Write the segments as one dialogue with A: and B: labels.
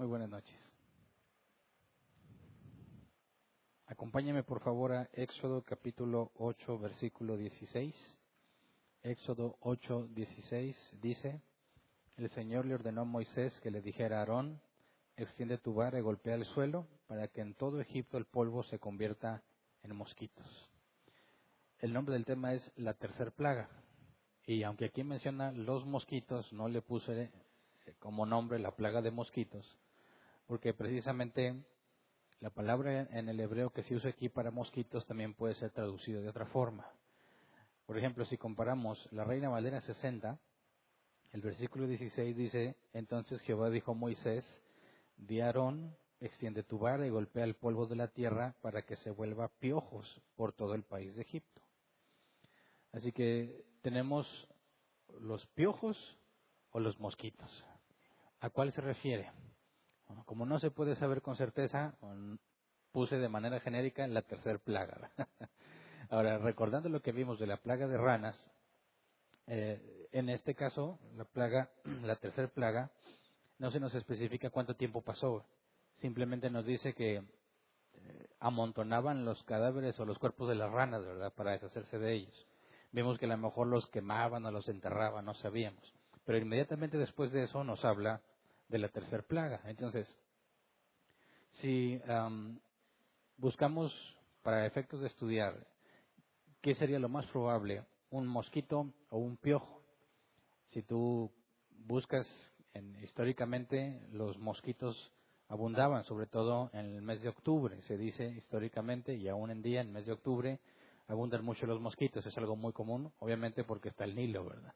A: Muy buenas noches. Acompáñame por favor a Éxodo capítulo 8, versículo 16. Éxodo 8, 16 dice: El Señor le ordenó a Moisés que le dijera a Aarón: extiende tu vara y golpea el suelo para que en todo Egipto el polvo se convierta en mosquitos. El nombre del tema es la tercer plaga. Y aunque aquí menciona los mosquitos, no le puse como nombre la plaga de mosquitos, porque precisamente la palabra en el hebreo que se usa aquí para mosquitos también puede ser traducido de otra forma. Por ejemplo, si comparamos la Reina Valera 60, el versículo 16 dice: entonces Jehová dijo a Moisés: di a Aarón, extiende tu vara y golpea el polvo de la tierra para que se vuelva piojos por todo el país de Egipto. Así que tenemos los piojos o los mosquitos. ¿A cuál se refiere? Bueno, como no se puede saber con certeza, puse de manera genérica la tercer plaga. Ahora, recordando lo que vimos de la plaga de ranas, en este caso, la tercer plaga, no se nos especifica cuánto tiempo pasó. Simplemente nos dice que amontonaban los cadáveres o los cuerpos de las ranas, ¿verdad?, para deshacerse de ellos. Vemos que a lo mejor los quemaban o los enterraban, no sabíamos. Pero inmediatamente después de eso nos habla de la tercer plaga. Entonces, si buscamos para efectos de estudiar qué sería lo más probable, un mosquito o un piojo, si tú buscas históricamente, los mosquitos abundaban, sobre todo en el mes de octubre. Se dice históricamente, y aún en día, en el mes de octubre, abundan mucho los mosquitos. Es algo muy común, obviamente porque está el Nilo, ¿verdad?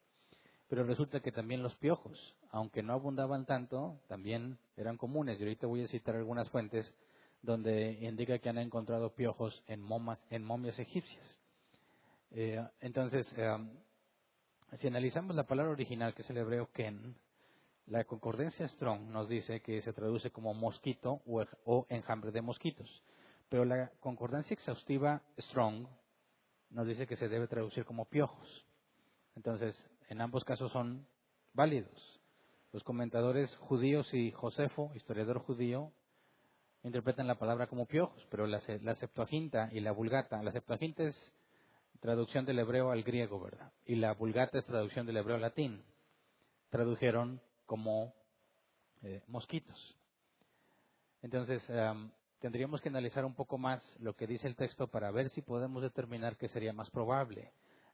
A: Pero resulta que también los piojos, aunque no abundaban tanto, también eran comunes. Y ahorita voy a citar algunas fuentes donde indica que han encontrado piojos en momias egipcias. Entonces, si analizamos la palabra original, que es el hebreo ken, la concordancia Strong nos dice que se traduce como mosquito o enjambre de mosquitos. Pero la concordancia exhaustiva Strong nos dice que se debe traducir como piojos. Entonces, en ambos casos son válidos. Los comentadores judíos y Josefo, historiador judío, interpretan la palabra como piojos, pero la Septuaginta y la Vulgata, la Septuaginta es traducción del hebreo al griego, ¿verdad? Y la Vulgata es traducción del hebreo al latín. Tradujeron como mosquitos. Entonces, tendríamos que analizar un poco más lo que dice el texto para ver si podemos determinar qué sería más probable.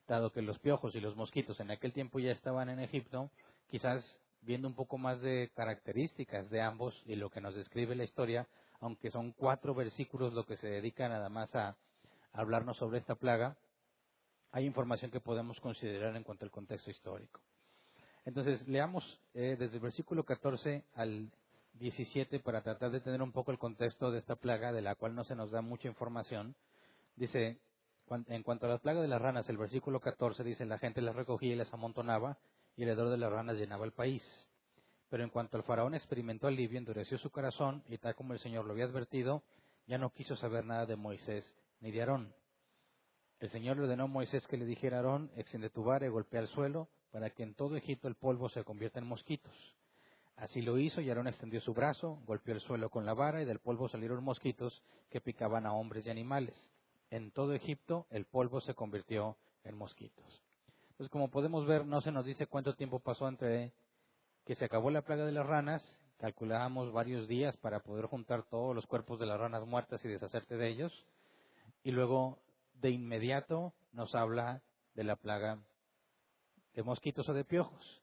A: Dado que los piojos y los mosquitos en aquel tiempo ya estaban en Egipto, quizás viendo un poco más de características de ambos y lo que nos describe la historia, aunque son 4 versículos lo que se dedica nada más a hablarnos sobre esta plaga, hay información que podemos considerar en cuanto al contexto histórico. Entonces, leamos desde el versículo 14 al 17 para tratar de tener un poco el contexto de esta plaga, de la cual no se nos da mucha información. Dice, en cuanto a la plaga de las ranas, el versículo 14 dice: la gente las recogía y las amontonaba, y el hedor de las ranas llenaba el país. Pero en cuanto el faraón experimentó alivio, endureció su corazón, y tal como el Señor lo había advertido, ya no quiso saber nada de Moisés ni de Aarón. El Señor le ordenó a Moisés que le dijera a Aarón: extiende tu vara y golpea el suelo, para que en todo Egipto el polvo se convierta en mosquitos. Así lo hizo, y Aarón extendió su brazo, golpeó el suelo con la vara, y del polvo salieron mosquitos que picaban a hombres y animales. En todo Egipto el polvo se convirtió en mosquitos. Entonces, como podemos ver, no se nos dice cuánto tiempo pasó entre que se acabó la plaga de las ranas, calculábamos varios días para poder juntar todos los cuerpos de las ranas muertas y deshacerte de ellos, y luego de inmediato nos habla de la plaga de mosquitos o de piojos.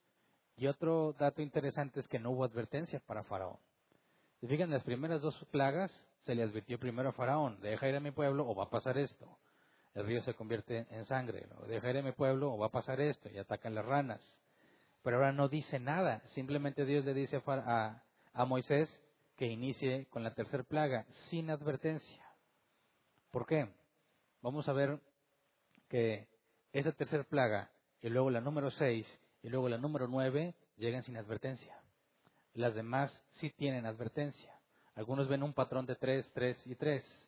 A: Y otro dato interesante es que no hubo advertencia para Faraón. Si fijan, las primeras 2 plagas se le advirtió primero a Faraón: deja ir a mi pueblo o va a pasar esto. El río se convierte en sangre. ¿No? Deja ir a mi pueblo o va a pasar esto, y atacan las ranas. Pero ahora no dice nada, simplemente Dios le dice a Moisés que inicie con la tercer plaga, sin advertencia. ¿Por qué? Vamos a ver que esa tercer plaga, y luego la número 6, y luego la número 9, llegan sin advertencia. Las demás sí tienen advertencia. Algunos ven un patrón de 3, 3 y 3.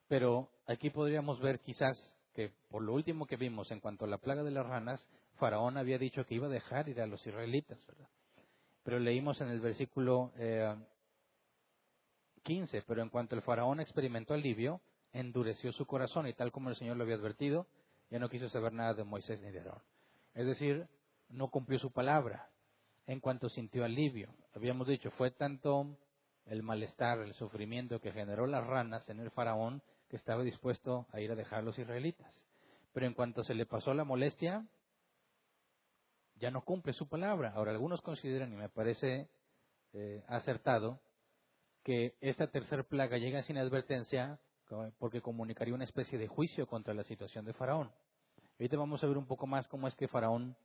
A: Pero aquí podríamos ver quizás que por lo último que vimos en cuanto a la plaga de las ranas, Faraón había dicho que iba a dejar ir a los israelitas, ¿verdad? Pero leímos en el versículo 15, pero en cuanto el faraón experimentó alivio, endureció su corazón y tal como el Señor lo había advertido, ya no quiso saber nada de Moisés ni de Aarón. Es decir, no cumplió su palabra en cuanto sintió alivio. Habíamos dicho, fue tanto el malestar, el sufrimiento que generó las ranas en el faraón que estaba dispuesto a ir a dejar a los israelitas. Pero en cuanto se le pasó la molestia, ya no cumple su palabra. Ahora, algunos consideran, y me parece acertado, que esta tercer plaga llega sin advertencia porque comunicaría una especie de juicio contra la situación de Faraón. Ahorita vamos a ver un poco más cómo es que Faraón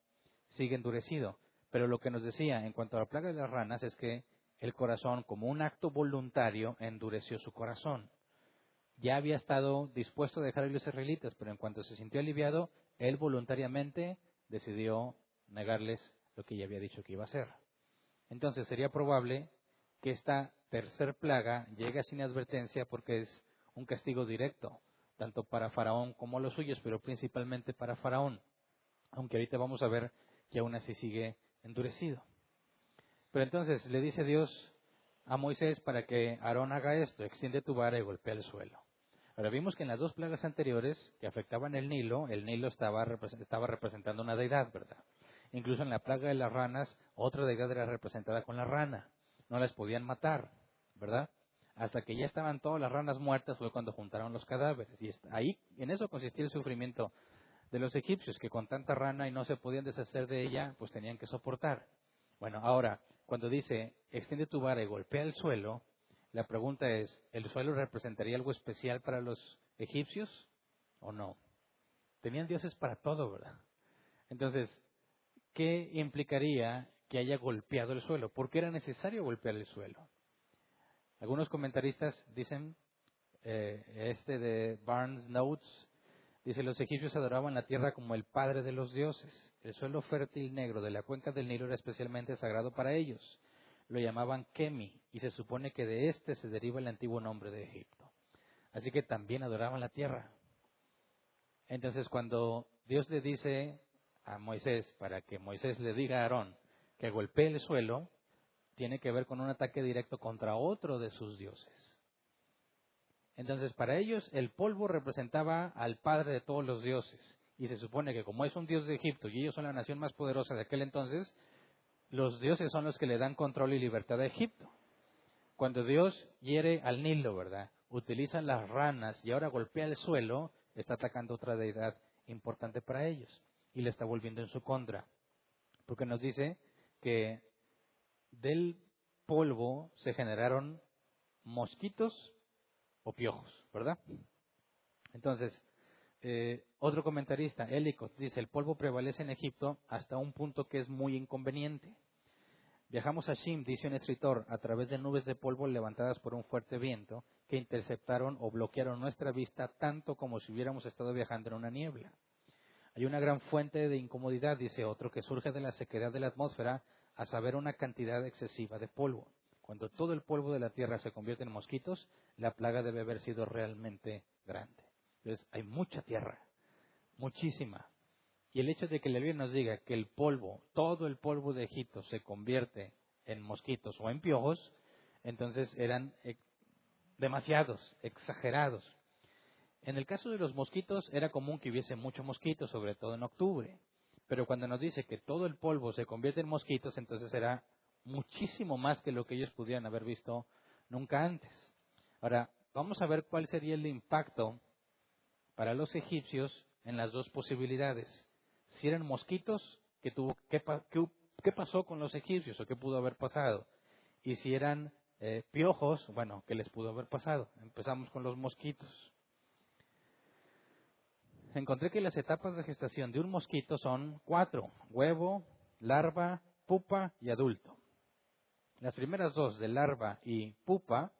A: sigue endurecido. Pero lo que nos decía en cuanto a la plaga de las ranas es que el corazón, como un acto voluntario, endureció su corazón. Ya había estado dispuesto a dejar a los israelitas, pero en cuanto se sintió aliviado, él voluntariamente decidió negarles lo que ya había dicho que iba a hacer. Entonces sería probable que esta tercer plaga llegue sin advertencia porque es un castigo directo, tanto para Faraón como los suyos, pero principalmente para Faraón, aunque ahorita vamos a ver que aún así sigue endurecido. Pero entonces le dice Dios a Moisés para que Aarón haga esto, extiende tu vara y golpea el suelo. Ahora vimos que en las dos plagas anteriores que afectaban el Nilo estaba representando una deidad, ¿verdad? Incluso en la plaga de las ranas, otra deidad era representada con la rana. No las podían matar, ¿verdad? Hasta que ya estaban todas las ranas muertas fue cuando juntaron los cadáveres. Y ahí, en eso consistía el sufrimiento de los egipcios, que con tanta rana y no se podían deshacer de ella, pues tenían que soportar. Bueno, ahora, cuando dice, extiende tu vara y golpea el suelo, la pregunta es, ¿el suelo representaría algo especial para los egipcios o no? Tenían dioses para todo, ¿verdad? Entonces, ¿qué implicaría que haya golpeado el suelo? ¿Por qué era necesario golpear el suelo? Algunos comentaristas dicen, de Barnes Notes, dice, los egipcios adoraban la tierra como el padre de los dioses. El suelo fértil negro de la cuenca del Nilo era especialmente sagrado para ellos. Lo llamaban Kemi, y se supone que de este se deriva el antiguo nombre de Egipto. Así que también adoraban la tierra. Entonces, cuando Dios le dice a Moisés, para que Moisés le diga a Aarón que golpee el suelo, tiene que ver con un ataque directo contra otro de sus dioses. Entonces, para ellos, el polvo representaba al padre de todos los dioses. Y se supone que como es un dios de Egipto y ellos son la nación más poderosa de aquel entonces, los dioses son los que le dan control y libertad a Egipto. Cuando Dios hiere al Nilo, ¿verdad? Utiliza las ranas y ahora golpea el suelo, está atacando otra deidad importante para ellos. Y le está volviendo en su contra. Porque nos dice que del polvo se generaron mosquitos o piojos, ¿verdad? Entonces, otro comentarista, Helicot, dice, el polvo prevalece en Egipto hasta un punto que es muy inconveniente. Viajamos a Shim, dice un escritor, a través de nubes de polvo levantadas por un fuerte viento que interceptaron o bloquearon nuestra vista tanto como si hubiéramos estado viajando en una niebla. Hay una gran fuente de incomodidad, dice otro, que surge de la sequedad de la atmósfera, a saber, una cantidad excesiva de polvo. Cuando todo el polvo de la tierra se convierte en mosquitos, la plaga debe haber sido realmente grande. Entonces, hay mucha tierra, muchísima. Y el hecho de que la Biblia nos diga que el polvo, todo el polvo de Egipto se convierte en mosquitos o en piojos, entonces eran demasiados, exagerados. En el caso de los mosquitos era común que hubiese muchos mosquitos, sobre todo en octubre. Pero cuando nos dice que todo el polvo se convierte en mosquitos, entonces era muchísimo más que lo que ellos pudieran haber visto nunca antes. Ahora, vamos a ver cuál sería el impacto para los egipcios en las dos posibilidades. Si eran mosquitos, ¿qué pasó con los egipcios o qué pudo haber pasado? Y si eran piojos, bueno, ¿qué les pudo haber pasado? Empezamos con los mosquitos. Encontré que las etapas de gestación de un mosquito son 4: huevo, larva, pupa y adulto. Las primeras dos, de larva y pupa,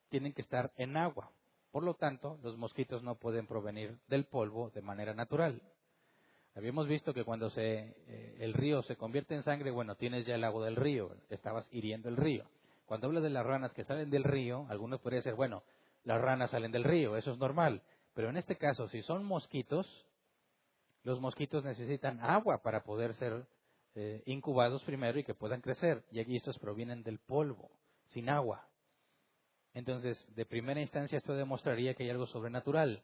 A: tienen que estar en agua. Por lo tanto, los mosquitos no pueden provenir del polvo de manera natural. Habíamos visto que cuando el río se convierte en sangre, bueno, tienes ya el agua del río, estabas hiriendo el río. Cuando habla de las ranas que salen del río, algunos podrían decir, bueno, las ranas salen del río, eso es normal. Pero en este caso, si son mosquitos, los mosquitos necesitan agua para poder ser incubados primero y que puedan crecer. Y aquí estos provienen del polvo, sin agua. Entonces, de primera instancia esto demostraría que hay algo sobrenatural.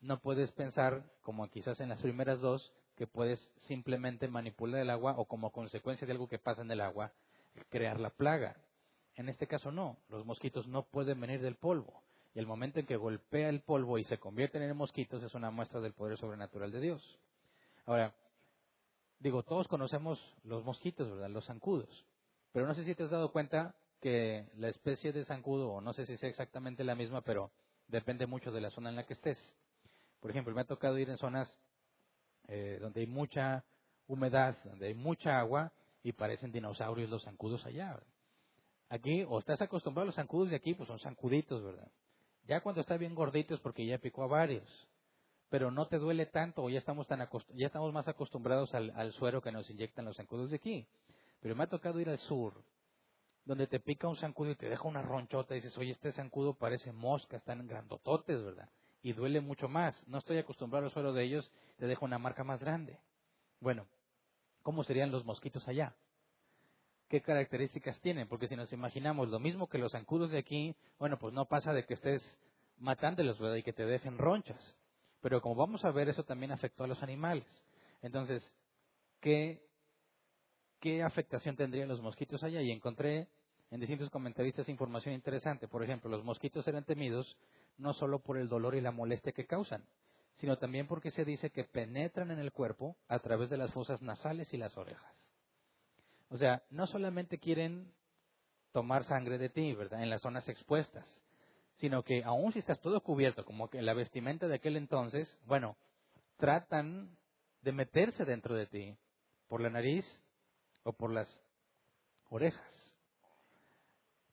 A: No puedes pensar, como quizás en las primeras dos, que puedes simplemente manipular el agua o como consecuencia de algo que pasa en el agua, crear la plaga. En este caso no, los mosquitos no pueden venir del polvo. Y el momento en que golpea el polvo y se convierten en mosquitos es una muestra del poder sobrenatural de Dios. Ahora, todos conocemos los mosquitos, ¿verdad? Los zancudos. Pero no sé si te has dado cuenta que la especie de zancudo, o no sé si sea exactamente la misma, pero depende mucho de la zona en la que estés. Por ejemplo, me ha tocado ir en zonas donde hay mucha humedad, donde hay mucha agua, y parecen dinosaurios los zancudos allá, ¿verdad? Aquí, o estás acostumbrado a los zancudos de aquí, pues son zancuditos, ¿verdad? Ya cuando está bien gordito es porque ya picó a varios. Pero no te duele tanto, o ya estamos más acostumbrados al suero que nos inyectan los zancudos de aquí. Pero me ha tocado ir al sur, donde te pica un zancudo y te deja una ronchota y dices, oye, este zancudo parece mosca, están grandototes, ¿verdad? Y duele mucho más. No estoy acostumbrado al suero de ellos, te deja una marca más grande. Bueno, ¿cómo serían los mosquitos allá? ¿Qué características tienen? Porque si nos imaginamos lo mismo que los zancudos de aquí, bueno, pues no pasa de que estés matándolos, ¿verdad? Y que te dejen ronchas. Pero como vamos a ver, eso también afectó a los animales. Entonces, ¿qué afectación tendrían los mosquitos allá? Y encontré en distintos comentaristas información interesante. Por ejemplo, los mosquitos eran temidos no solo por el dolor y la molestia que causan, sino también porque se dice que penetran en el cuerpo a través de las fosas nasales y las orejas. O sea, no solamente quieren tomar sangre de ti, ¿verdad?, en las zonas expuestas, sino que aun si estás todo cubierto, como que la vestimenta de aquel entonces, bueno, tratan de meterse dentro de ti por la nariz o por las orejas.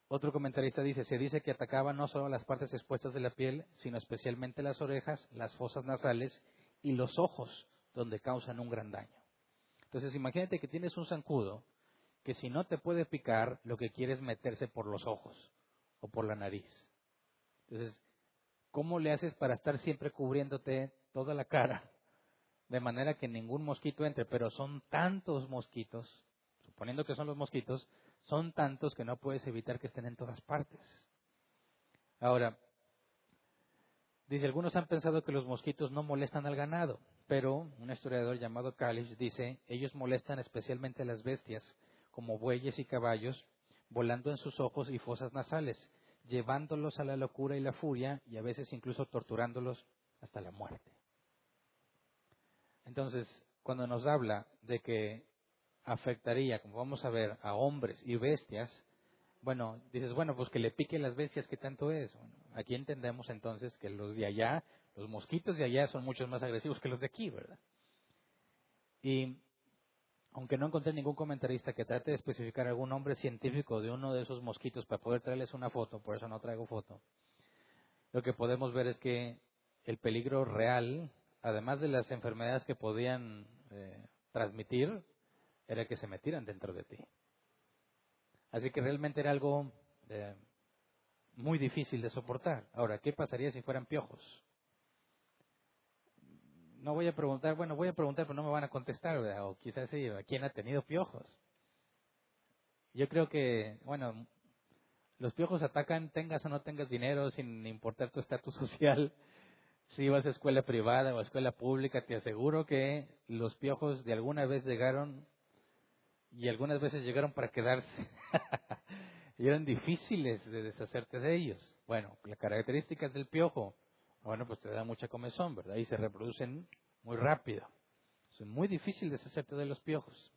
A: Otro comentarista dice, se dice que atacaban no solo las partes expuestas de la piel, sino especialmente las orejas, las fosas nasales y los ojos, donde causan un gran daño. Entonces imagínate que tienes un zancudo que si no te puede picar, lo que quiere es meterse por los ojos o por la nariz. Entonces, ¿cómo le haces para estar siempre cubriéndote toda la cara de manera que ningún mosquito entre? Pero son tantos mosquitos, suponiendo que son los mosquitos, son tantos que no puedes evitar que estén en todas partes. Ahora, dice, algunos han pensado que los mosquitos no molestan al ganado, pero un historiador llamado Kalish dice, ellos molestan especialmente a las bestias, como bueyes y caballos, volando en sus ojos y fosas nasales, llevándolos a la locura y la furia, y a veces incluso torturándolos hasta la muerte. Entonces, cuando nos habla de que afectaría, como vamos a ver, a hombres y bestias, bueno, dices, bueno, pues que le pique las bestias, ¿qué tanto es? Bueno, aquí entendemos entonces que los de allá, los mosquitos de allá son mucho más agresivos que los de aquí, ¿verdad? Y aunque no encontré ningún comentarista que trate de especificar algún nombre científico de uno de esos mosquitos para poder traerles una foto, por eso no traigo foto, lo que podemos ver es que el peligro real, además de las enfermedades que podían transmitir, era que se metieran dentro de ti. Así que realmente era algo muy difícil de soportar. Ahora, ¿qué pasaría si fueran piojos? No voy a preguntar, bueno, voy a preguntar, pero no me van a contestar, ¿verdad? O quizás sí, ¿quién ha tenido piojos? Yo creo que, bueno, los piojos atacan, tengas o no tengas dinero, sin importar tu estatus social. Si vas a escuela privada o a escuela pública, te aseguro que los piojos de alguna vez llegaron y algunas veces llegaron para quedarse. Y eran difíciles de deshacerte de ellos. Bueno, las características del piojo, bueno, pues te da mucha comezón, ¿verdad? Y se reproducen muy rápido. Es muy difícil deshacerte de los piojos.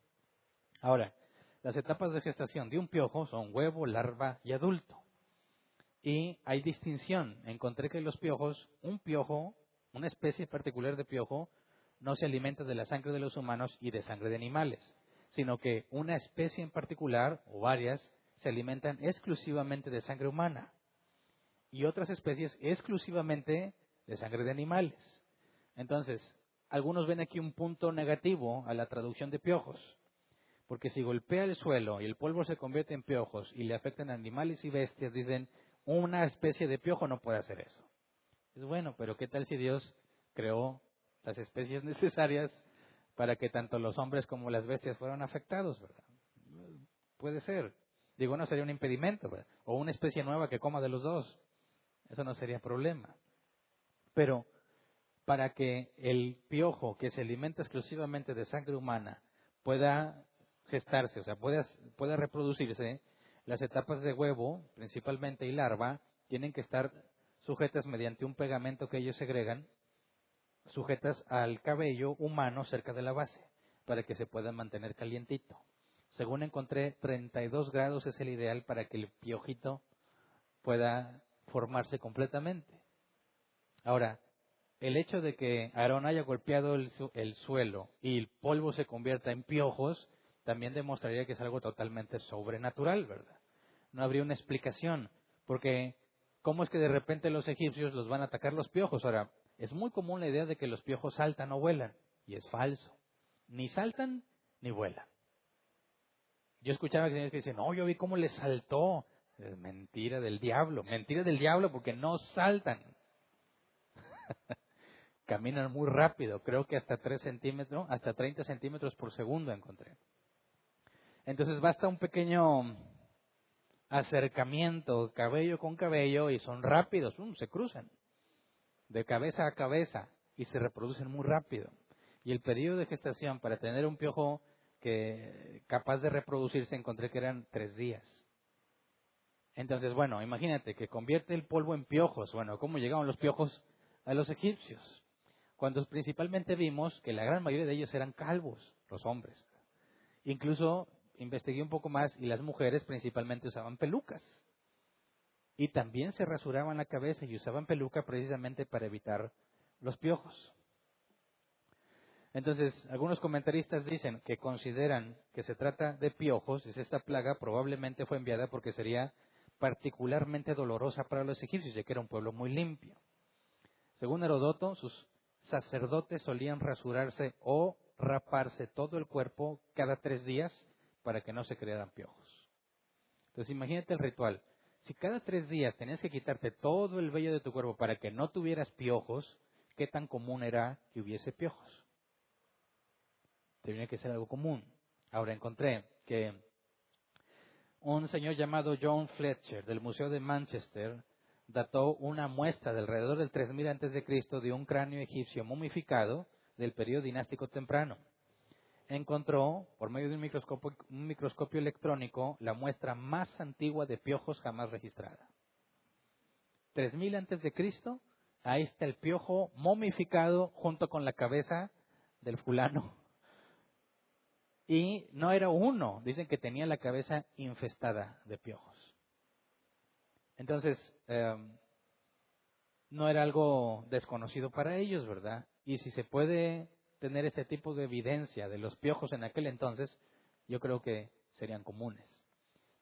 A: Ahora, las etapas de gestación de un piojo son huevo, larva y adulto. Y hay distinción. Encontré que los piojos, un piojo, una especie particular de piojo, no se alimenta de la sangre de los humanos y de sangre de animales, sino que una especie en particular, o varias, se alimentan exclusivamente de sangre humana y otras especies exclusivamente de sangre de animales. Entonces, algunos ven aquí un punto negativo a la traducción de piojos, porque si golpea el suelo y el polvo se convierte en piojos y le afectan a animales y bestias, dicen, una especie de piojo no puede hacer eso. Es bueno, pero ¿qué tal si Dios creó las especies necesarias para que tanto los hombres como las bestias fueran afectados, ¿verdad? Puede ser. Digo, no sería un impedimento, ¿verdad? O una especie nueva que coma de los dos. Eso no sería problema. Pero para que el piojo, que se alimenta exclusivamente de sangre humana, pueda gestarse, o sea, pueda reproducirse, las etapas de huevo, principalmente, y larva, tienen que estar sujetas mediante un pegamento que ellos segregan, sujetas al cabello humano cerca de la base, para que se puedan mantener calientito. Según encontré, 32 grados es el ideal para que el piojito pueda formarse completamente. Ahora, el hecho de que Aarón haya golpeado el suelo y el polvo se convierta en piojos, también demostraría que es algo totalmente sobrenatural, ¿verdad? No habría una explicación, porque ¿cómo es que de repente los egipcios los van a atacar los piojos? Ahora, es muy común la idea de que los piojos saltan o vuelan, y es falso. Ni saltan ni vuelan. Yo escuchaba que dicen, no, yo vi cómo le saltó. Es mentira del diablo porque no saltan. Caminan muy rápido, creo que hasta 3 centímetros, hasta 30 centímetros por segundo encontré. Entonces basta un pequeño acercamiento, cabello con cabello, y son rápidos, se cruzan de cabeza a cabeza y se reproducen muy rápido. Y el periodo de gestación para tener un piojo capaz de reproducirse, encontré que eran 3 días. Entonces, bueno, imagínate que convierte el polvo en piojos. Bueno, ¿cómo llegaron los piojos a los egipcios? Cuando principalmente vimos que la gran mayoría de ellos eran calvos, los hombres. Incluso investigué un poco más y las mujeres principalmente usaban pelucas. Y también se rasuraban la cabeza y usaban peluca precisamente para evitar los piojos. Entonces, algunos comentaristas dicen que consideran que se trata de piojos, y esta plaga probablemente fue enviada porque sería particularmente dolorosa para los egipcios, ya que era un pueblo muy limpio. Según Herodoto, sus sacerdotes solían rasurarse o raparse todo el cuerpo cada 3 días para que no se crearan piojos. Entonces imagínate el ritual. Si cada 3 días tenías que quitarte todo el vello de tu cuerpo para que no tuvieras piojos, ¿qué tan común era que hubiese piojos? Tenía que ser algo común. Ahora encontré que un señor llamado John Fletcher del Museo de Manchester dató una muestra de alrededor del 3000 a.C. de un cráneo egipcio momificado del periodo dinástico temprano. Encontró, por medio de un microscopio electrónico, la muestra más antigua de piojos jamás registrada. 3000 a.C., ahí está el piojo momificado junto con la cabeza del fulano. Y no era uno, dicen que tenía la cabeza infestada de piojos. Entonces, no era algo desconocido para ellos, ¿verdad? Y si se puede tener este tipo de evidencia de los piojos en aquel entonces, yo creo que serían comunes.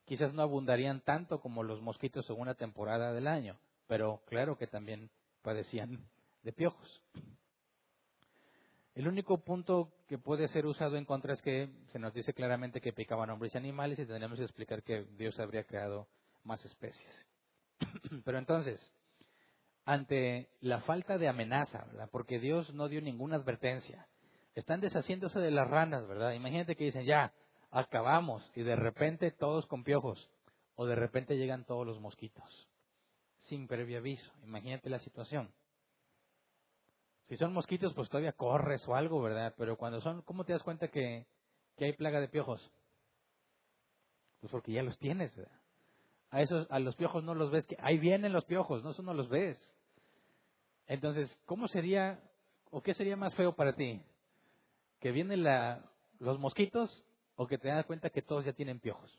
A: Quizás no abundarían tanto como los mosquitos en una temporada del año, pero claro que también padecían de piojos. El único punto que puede ser usado en contra es que se nos dice claramente que picaban hombres y animales y tendremos que explicar que Dios habría creado más especies. Pero entonces, ante la falta de amenaza, ¿verdad? Porque Dios no dio ninguna advertencia, están deshaciéndose de las ranas, ¿verdad? Imagínate que dicen, ya, acabamos, y de repente todos con piojos, o de repente llegan todos los mosquitos, sin previo aviso. Imagínate la situación. Si son mosquitos, pues todavía corres o algo, ¿verdad? Pero cuando son, ¿cómo te das cuenta que hay plaga de piojos? Pues porque ya los tienes, ¿verdad? A los piojos no los ves, que ahí vienen los piojos, no, eso no los ves. Entonces, ¿cómo sería, o qué sería más feo para ti? ¿Que vienen los mosquitos o que te das cuenta que todos ya tienen piojos?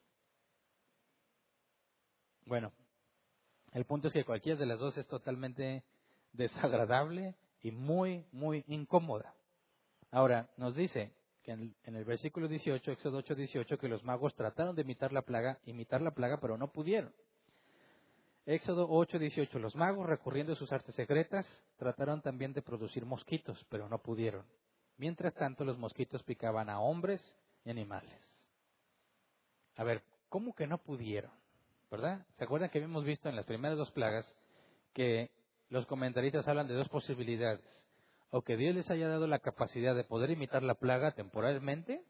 A: Bueno, el punto es que cualquiera de las dos es totalmente desagradable y muy, muy incómoda. Ahora, nos dice que en el versículo 18, Éxodo 8:18, que los magos trataron de imitar la plaga, pero no pudieron. Éxodo 8:18, los magos, recurriendo a sus artes secretas, trataron también de producir mosquitos, pero no pudieron. Mientras tanto, los mosquitos picaban a hombres y animales. A ver, ¿cómo que no pudieron? ¿Verdad? ¿Se acuerdan que habíamos visto en las primeras 2 plagas que los comentaristas hablan de 2 posibilidades? o que Dios les haya dado la capacidad de poder imitar la plaga temporalmente,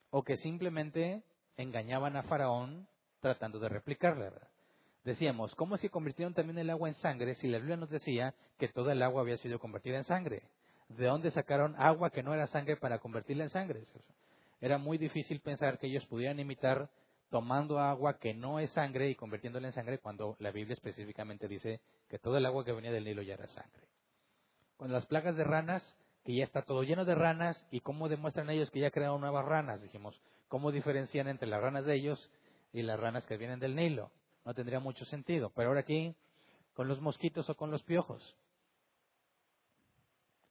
A: o que simplemente engañaban a Faraón tratando de replicarla, ¿verdad? Decíamos, ¿cómo se convirtieron también el agua en sangre si la Biblia nos decía que toda el agua había sido convertida en sangre? ¿De dónde sacaron agua que no era sangre para convertirla en sangre? Era muy difícil pensar que ellos pudieran imitar tomando agua que no es sangre y convirtiéndola en sangre cuando la Biblia específicamente dice que todo el agua que venía del Nilo ya era sangre. Con las plagas de ranas, que ya está todo lleno de ranas, ¿y cómo demuestran ellos que ya crearon nuevas ranas? Dijimos, ¿cómo diferencian entre las ranas de ellos y las ranas que vienen del Nilo? No tendría mucho sentido. Pero ahora aquí, con los mosquitos o con los piojos.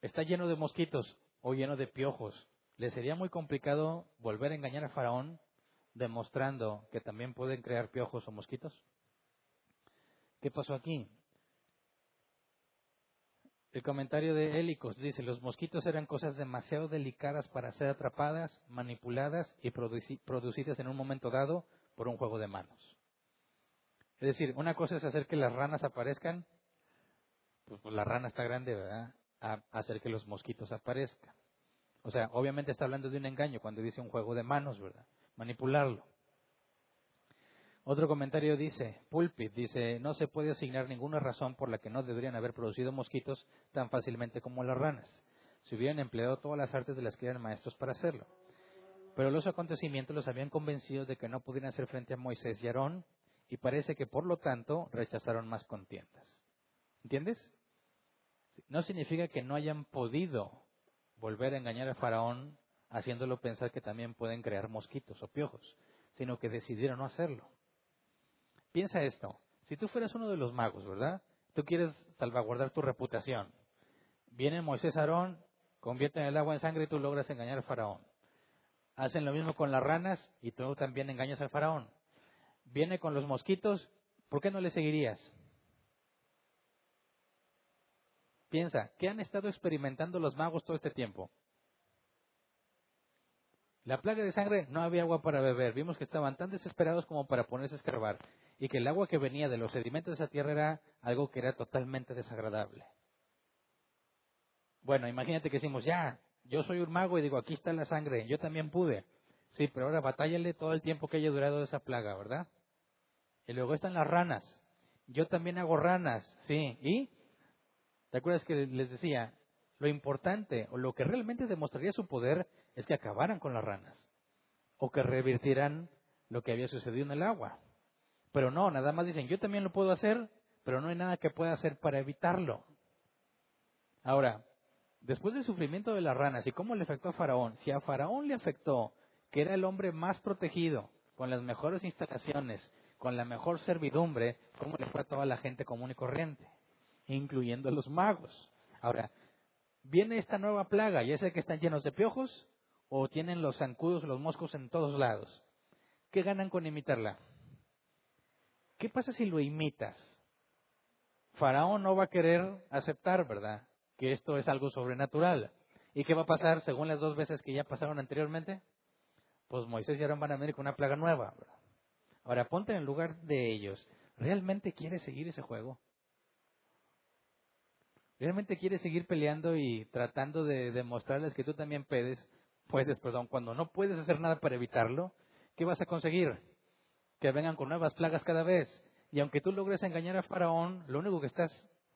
A: Está lleno de mosquitos o lleno de piojos. ¿Le sería muy complicado volver a engañar a Faraón demostrando que también pueden crear piojos o mosquitos? ¿Qué pasó aquí? El comentario de Hélicos dice, los mosquitos eran cosas demasiado delicadas para ser atrapadas, manipuladas y producidas en un momento dado por un juego de manos. Es decir, una cosa es hacer que las ranas aparezcan, pues la rana está grande, ¿verdad? A hacer que los mosquitos aparezcan. O sea, obviamente está hablando de un engaño cuando dice un juego de manos, ¿verdad? Manipularlo. Otro comentario dice, Pulpit, dice, no se puede asignar ninguna razón por la que no deberían haber producido mosquitos tan fácilmente como las ranas. Se hubieran empleado todas las artes de las que eran maestros para hacerlo. Pero los acontecimientos los habían convencido de que no pudieran hacer frente a Moisés y Aarón, y parece que por lo tanto rechazaron más contiendas. ¿Entiendes? No significa que no hayan podido volver a engañar a Faraón haciéndolo pensar que también pueden crear mosquitos o piojos, sino que decidieron no hacerlo. Piensa esto, si tú fueras uno de los magos, ¿verdad? Tú quieres salvaguardar tu reputación. Viene Moisés, Aarón, convierten el agua en sangre y tú logras engañar al Faraón. Hacen lo mismo con las ranas y tú también engañas al Faraón. Viene con los mosquitos, ¿por qué no le seguirías? Piensa, ¿qué han estado experimentando los magos todo este tiempo? La plaga de sangre, no había agua para beber. Vimos que estaban tan desesperados como para ponerse a escarbar. Y que el agua que venía de los sedimentos de esa tierra era algo que era totalmente desagradable. Bueno, imagínate que decimos, ya, yo soy un mago y digo, aquí está la sangre, yo también pude. Sí, pero ahora batállale todo el tiempo que haya durado esa plaga, ¿verdad? Y luego están las ranas. Yo también hago ranas, sí. ¿Y? ¿Te acuerdas que les decía? Lo importante, o lo que realmente demostraría su poder, es que acabaran con las ranas. O que revirtieran lo que había sucedido en el agua. Pero no, nada más dicen, yo también lo puedo hacer, pero no hay nada que pueda hacer para evitarlo. Ahora, después del sufrimiento de las ranas y cómo le afectó a Faraón, si a Faraón le afectó que era el hombre más protegido, con las mejores instalaciones, con la mejor servidumbre, ¿cómo le fue a toda la gente común y corriente? Incluyendo a los magos. Ahora, viene esta nueva plaga, ya sea que están llenos de piojos o tienen los zancudos, los moscos en todos lados. ¿Qué ganan con imitarla? ¿Qué pasa si lo imitas? Faraón no va a querer aceptar, ¿verdad?, que esto es algo sobrenatural. ¿Y qué va a pasar según las dos veces que ya pasaron anteriormente? Pues Moisés y Aarón van a venir con una plaga nueva, ¿verdad? Ahora ponte en el lugar de ellos. ¿Realmente quieres seguir ese juego? ¿Realmente quieres seguir peleando y tratando de demostrarles que tú también puedes, cuando no puedes hacer nada para evitarlo? ¿Qué vas a conseguir? Que vengan con nuevas plagas cada vez. Y aunque tú logres engañar a Faraón, lo único que estás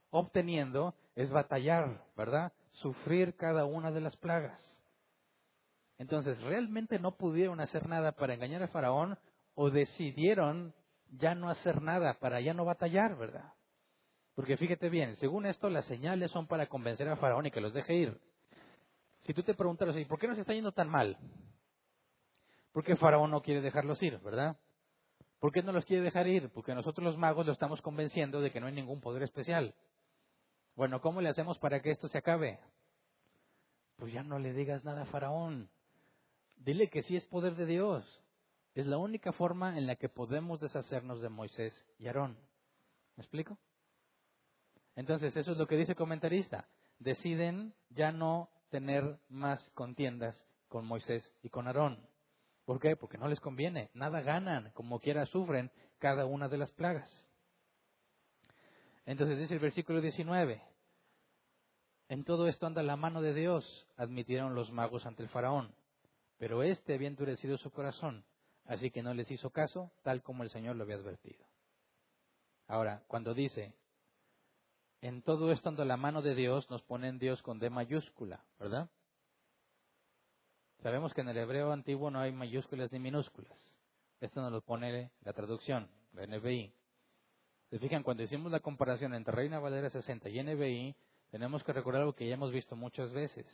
A: obteniendo es batallar, ¿verdad? Sufrir cada una de las plagas. Entonces, ¿realmente no pudieron hacer nada para engañar a Faraón o decidieron ya no hacer nada para ya no batallar, ¿verdad? Porque fíjate bien, según esto, las señales son para convencer a Faraón y que los deje ir. Si tú te preguntaras, ¿y por qué nos está yendo tan mal? Porque Faraón no quiere dejarlos ir, ¿verdad? ¿Por qué no los quiere dejar ir? Porque nosotros los magos lo estamos convenciendo de que no hay ningún poder especial. Bueno, ¿cómo le hacemos para que esto se acabe? Pues ya no le digas nada a Faraón. Dile que sí es poder de Dios. Es la única forma en la que podemos deshacernos de Moisés y Aarón. ¿Me explico? Entonces, eso es lo que dice el comentarista. Deciden ya no tener más contiendas con Moisés y con Aarón. ¿Por qué? Porque no les conviene. Nada ganan. Como quiera sufren cada una de las plagas. Entonces dice el versículo 19. En todo esto anda la mano de Dios, admitieron los magos ante el faraón. Pero éste había endurecido su corazón, así que no les hizo caso, tal como el Señor lo había advertido. Ahora, cuando dice, en todo esto anda la mano de Dios, nos pone en Dios con D mayúscula, ¿verdad? Sabemos que en el hebreo antiguo no hay mayúsculas ni minúsculas. Esto nos lo pone la traducción, la NBI. Se fijan, cuando hicimos la comparación entre Reina Valera 60 y NBI, tenemos que recordar algo que ya hemos visto muchas veces.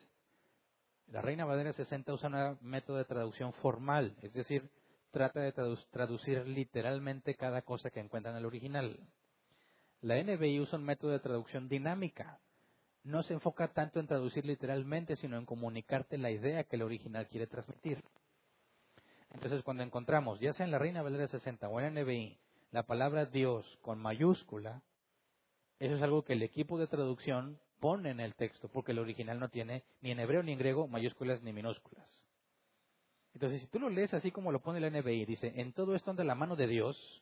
A: La Reina Valera 60 usa un método de traducción formal, es decir, trata de traducir literalmente cada cosa que encuentra en el original. La NBI usa un método de traducción dinámica. No se enfoca tanto en traducir literalmente, sino en comunicarte la idea que el original quiere transmitir. Entonces, cuando encontramos, ya sea en la Reina Valera 60 o en NBI, la palabra Dios con mayúscula, eso es algo que el equipo de traducción pone en el texto, porque el original no tiene ni en hebreo ni en griego mayúsculas ni minúsculas. Entonces, si tú lo lees así como lo pone la NBI, dice, en todo esto anda la mano de Dios,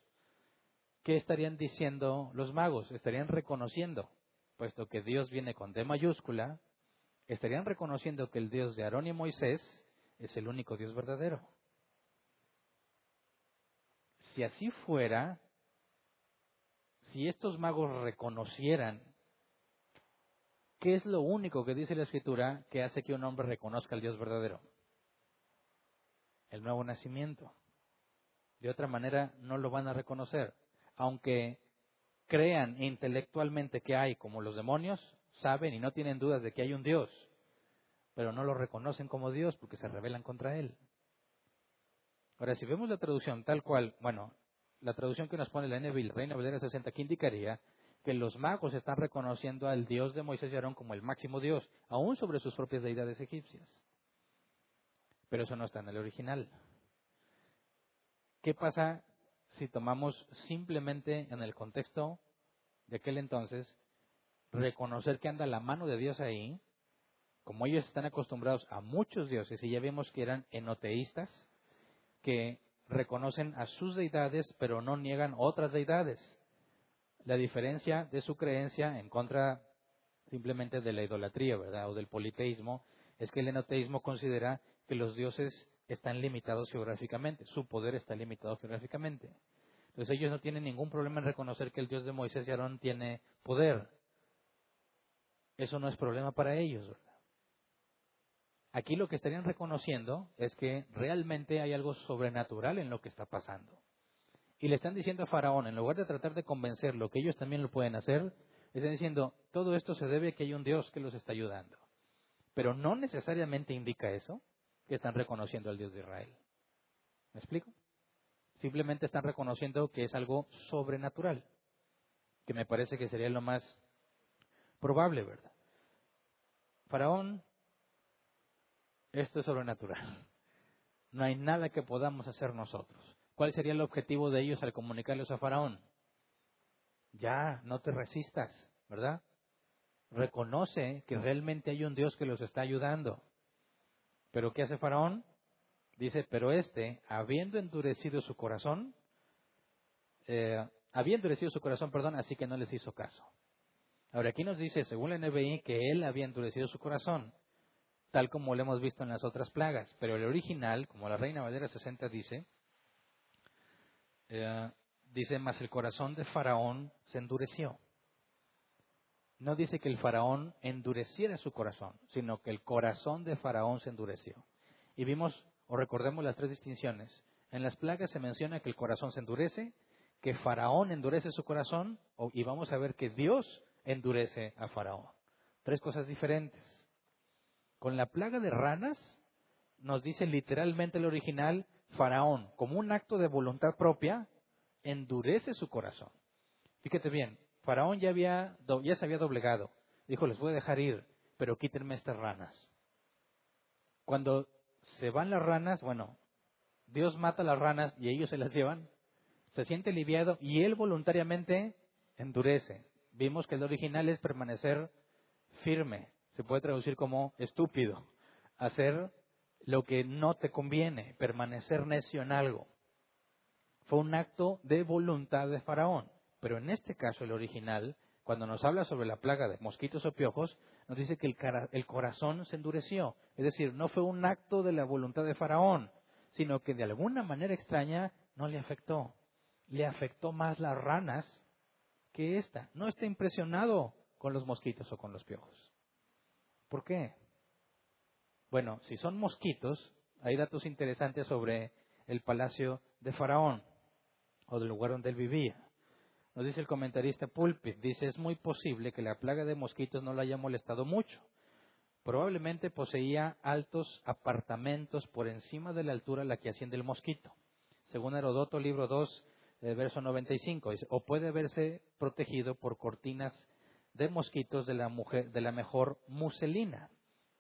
A: ¿qué estarían diciendo los magos? Estarían reconociendo, puesto que Dios viene con D mayúscula, estarían reconociendo que el Dios de Aarón y Moisés es el único Dios verdadero. Si así fuera, si estos magos reconocieran, ¿qué es lo único que dice la Escritura que hace que un hombre reconozca al Dios verdadero? El nuevo nacimiento. De otra manera no lo van a reconocer. Aunque crean intelectualmente que hay, como los demonios, saben y no tienen dudas de que hay un Dios, pero no lo reconocen como Dios porque se rebelan contra Él. Ahora, si vemos la traducción tal cual, bueno, la traducción que nos pone la NBI, Reina Valera 60, que indicaría que los magos están reconociendo al Dios de Moisés y Aarón como el máximo Dios, aún sobre sus propias deidades egipcias. Pero eso no está en el original. ¿Qué pasa si tomamos simplemente en el contexto de aquel entonces, reconocer que anda la mano de Dios ahí, como ellos están acostumbrados a muchos dioses, y ya vimos que eran enoteístas, que reconocen a sus deidades, pero no niegan otras deidades. La diferencia de su creencia en contra simplemente de la idolatría, ¿verdad? O del politeísmo, es que el enoteísmo considera que los dioses están limitados geográficamente, su poder está limitado geográficamente. Entonces ellos no tienen ningún problema en reconocer que el Dios de Moisés y Aarón tiene poder. Eso no es problema para ellos, ¿verdad? Aquí lo que estarían reconociendo es que realmente hay algo sobrenatural en lo que está pasando. Y le están diciendo a Faraón, en lugar de tratar de convencerlo que ellos también lo pueden hacer, le están diciendo, todo esto se debe a que hay un Dios que los está ayudando. Pero no necesariamente indica eso, que están reconociendo al Dios de Israel. ¿Me explico? Simplemente están reconociendo que es algo sobrenatural, que me parece que sería lo más probable, ¿verdad? Faraón, esto es sobrenatural. No hay nada que podamos hacer nosotros. ¿Cuál sería el objetivo de ellos al comunicarles a Faraón? Ya, no te resistas, ¿verdad? Reconoce que realmente hay un Dios que los está ayudando. ¿Pero qué hace Faraón? Dice, pero habiendo endurecido su corazón, así que no les hizo caso. Ahora, aquí nos dice, según la NBI, que él había endurecido su corazón, tal como lo hemos visto en las otras plagas. Pero el original, como la Reina Valera 60 dice, mas el corazón de Faraón se endureció. No dice que el Faraón endureciera su corazón, sino que el corazón de Faraón se endureció. Y vimos, o recordemos las tres distinciones. En las plagas se menciona que el corazón se endurece, que Faraón endurece su corazón, y vamos a ver que Dios endurece a Faraón. Tres cosas diferentes. Con la plaga de ranas, nos dice literalmente el original, Faraón, como un acto de voluntad propia, endurece su corazón. Fíjate bien, Faraón ya se había doblegado. Dijo, les voy a dejar ir, pero quítenme estas ranas. Cuando se van las ranas, bueno, Dios mata a las ranas y ellos se las llevan. Se siente aliviado y él voluntariamente endurece. Vimos que el original es permanecer firme. Se puede traducir como estúpido. Hacer lo que no te conviene, permanecer necio en algo. Fue un acto de voluntad de Faraón. Pero en este caso, el original, cuando nos habla sobre la plaga de mosquitos o piojos, nos dice que el corazón se endureció. Es decir, no fue un acto de la voluntad de Faraón, sino que de alguna manera extraña no le afectó. Le afectó más las ranas que esta. No está impresionado con los mosquitos o con los piojos. ¿Por qué? Bueno, si son mosquitos, hay datos interesantes sobre el palacio de Faraón o del lugar donde él vivía. Nos dice el comentarista Pulpit, dice, es muy posible que la plaga de mosquitos no lo haya molestado mucho. Probablemente poseía altos apartamentos por encima de la altura a la que asciende el mosquito. Según Herodoto, libro 2, verso 95, dice, o puede verse protegido por cortinas de mosquitos de la mejor muselina.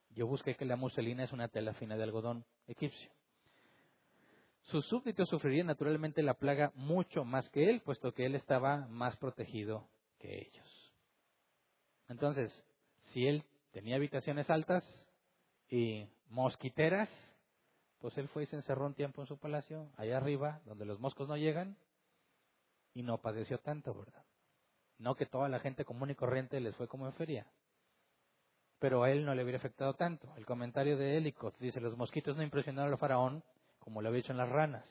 A: Yo busqué que la muselina es una tela fina de algodón egipcio. Sus súbditos sufrirían naturalmente la plaga mucho más que él, puesto que él estaba más protegido que ellos. Entonces, si él tenía habitaciones altas y mosquiteras, pues él fue y se encerró un tiempo en su palacio, allá arriba, donde los moscos no llegan, y no padeció tanto, ¿verdad? No que toda la gente común y corriente les fue como en feria, pero a él no le hubiera afectado tanto. El comentario de Ellicott dice, los mosquitos no impresionaron al faraón como lo había hecho en las ranas.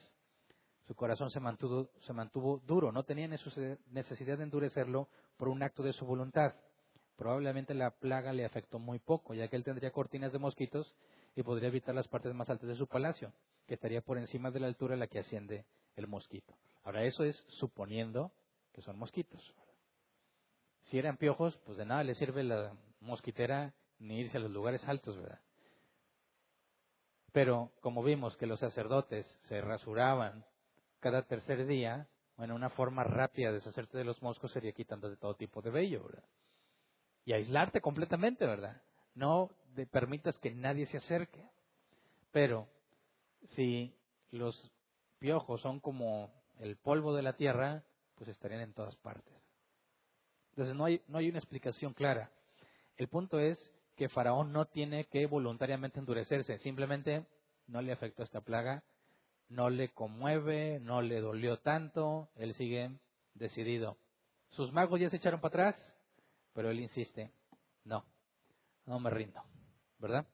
A: Su corazón se mantuvo duro, no tenía necesidad de endurecerlo por un acto de su voluntad. Probablemente la plaga le afectó muy poco, ya que él tendría cortinas de mosquitos y podría evitar las partes más altas de su palacio, que estaría por encima de la altura a la que asciende el mosquito. Ahora, eso es suponiendo que son mosquitos. Si eran piojos, pues de nada le sirve la mosquitera ni irse a los lugares altos, ¿verdad? Pero como vimos que los sacerdotes se rasuraban cada tercer día, bueno, una forma rápida de deshacerte de los moscos sería quitándote todo tipo de vello, ¿verdad? Y aislarte completamente, ¿verdad? No permitas que nadie se acerque. Pero si los piojos son como el polvo de la tierra, pues estarían en todas partes. Entonces no hay una explicación clara. El punto es que Faraón no tiene que voluntariamente endurecerse, simplemente no le afectó esta plaga, no le conmueve, no le dolió tanto, él sigue decidido. Sus magos ya se echaron para atrás, pero él insiste, no me rindo, ¿verdad?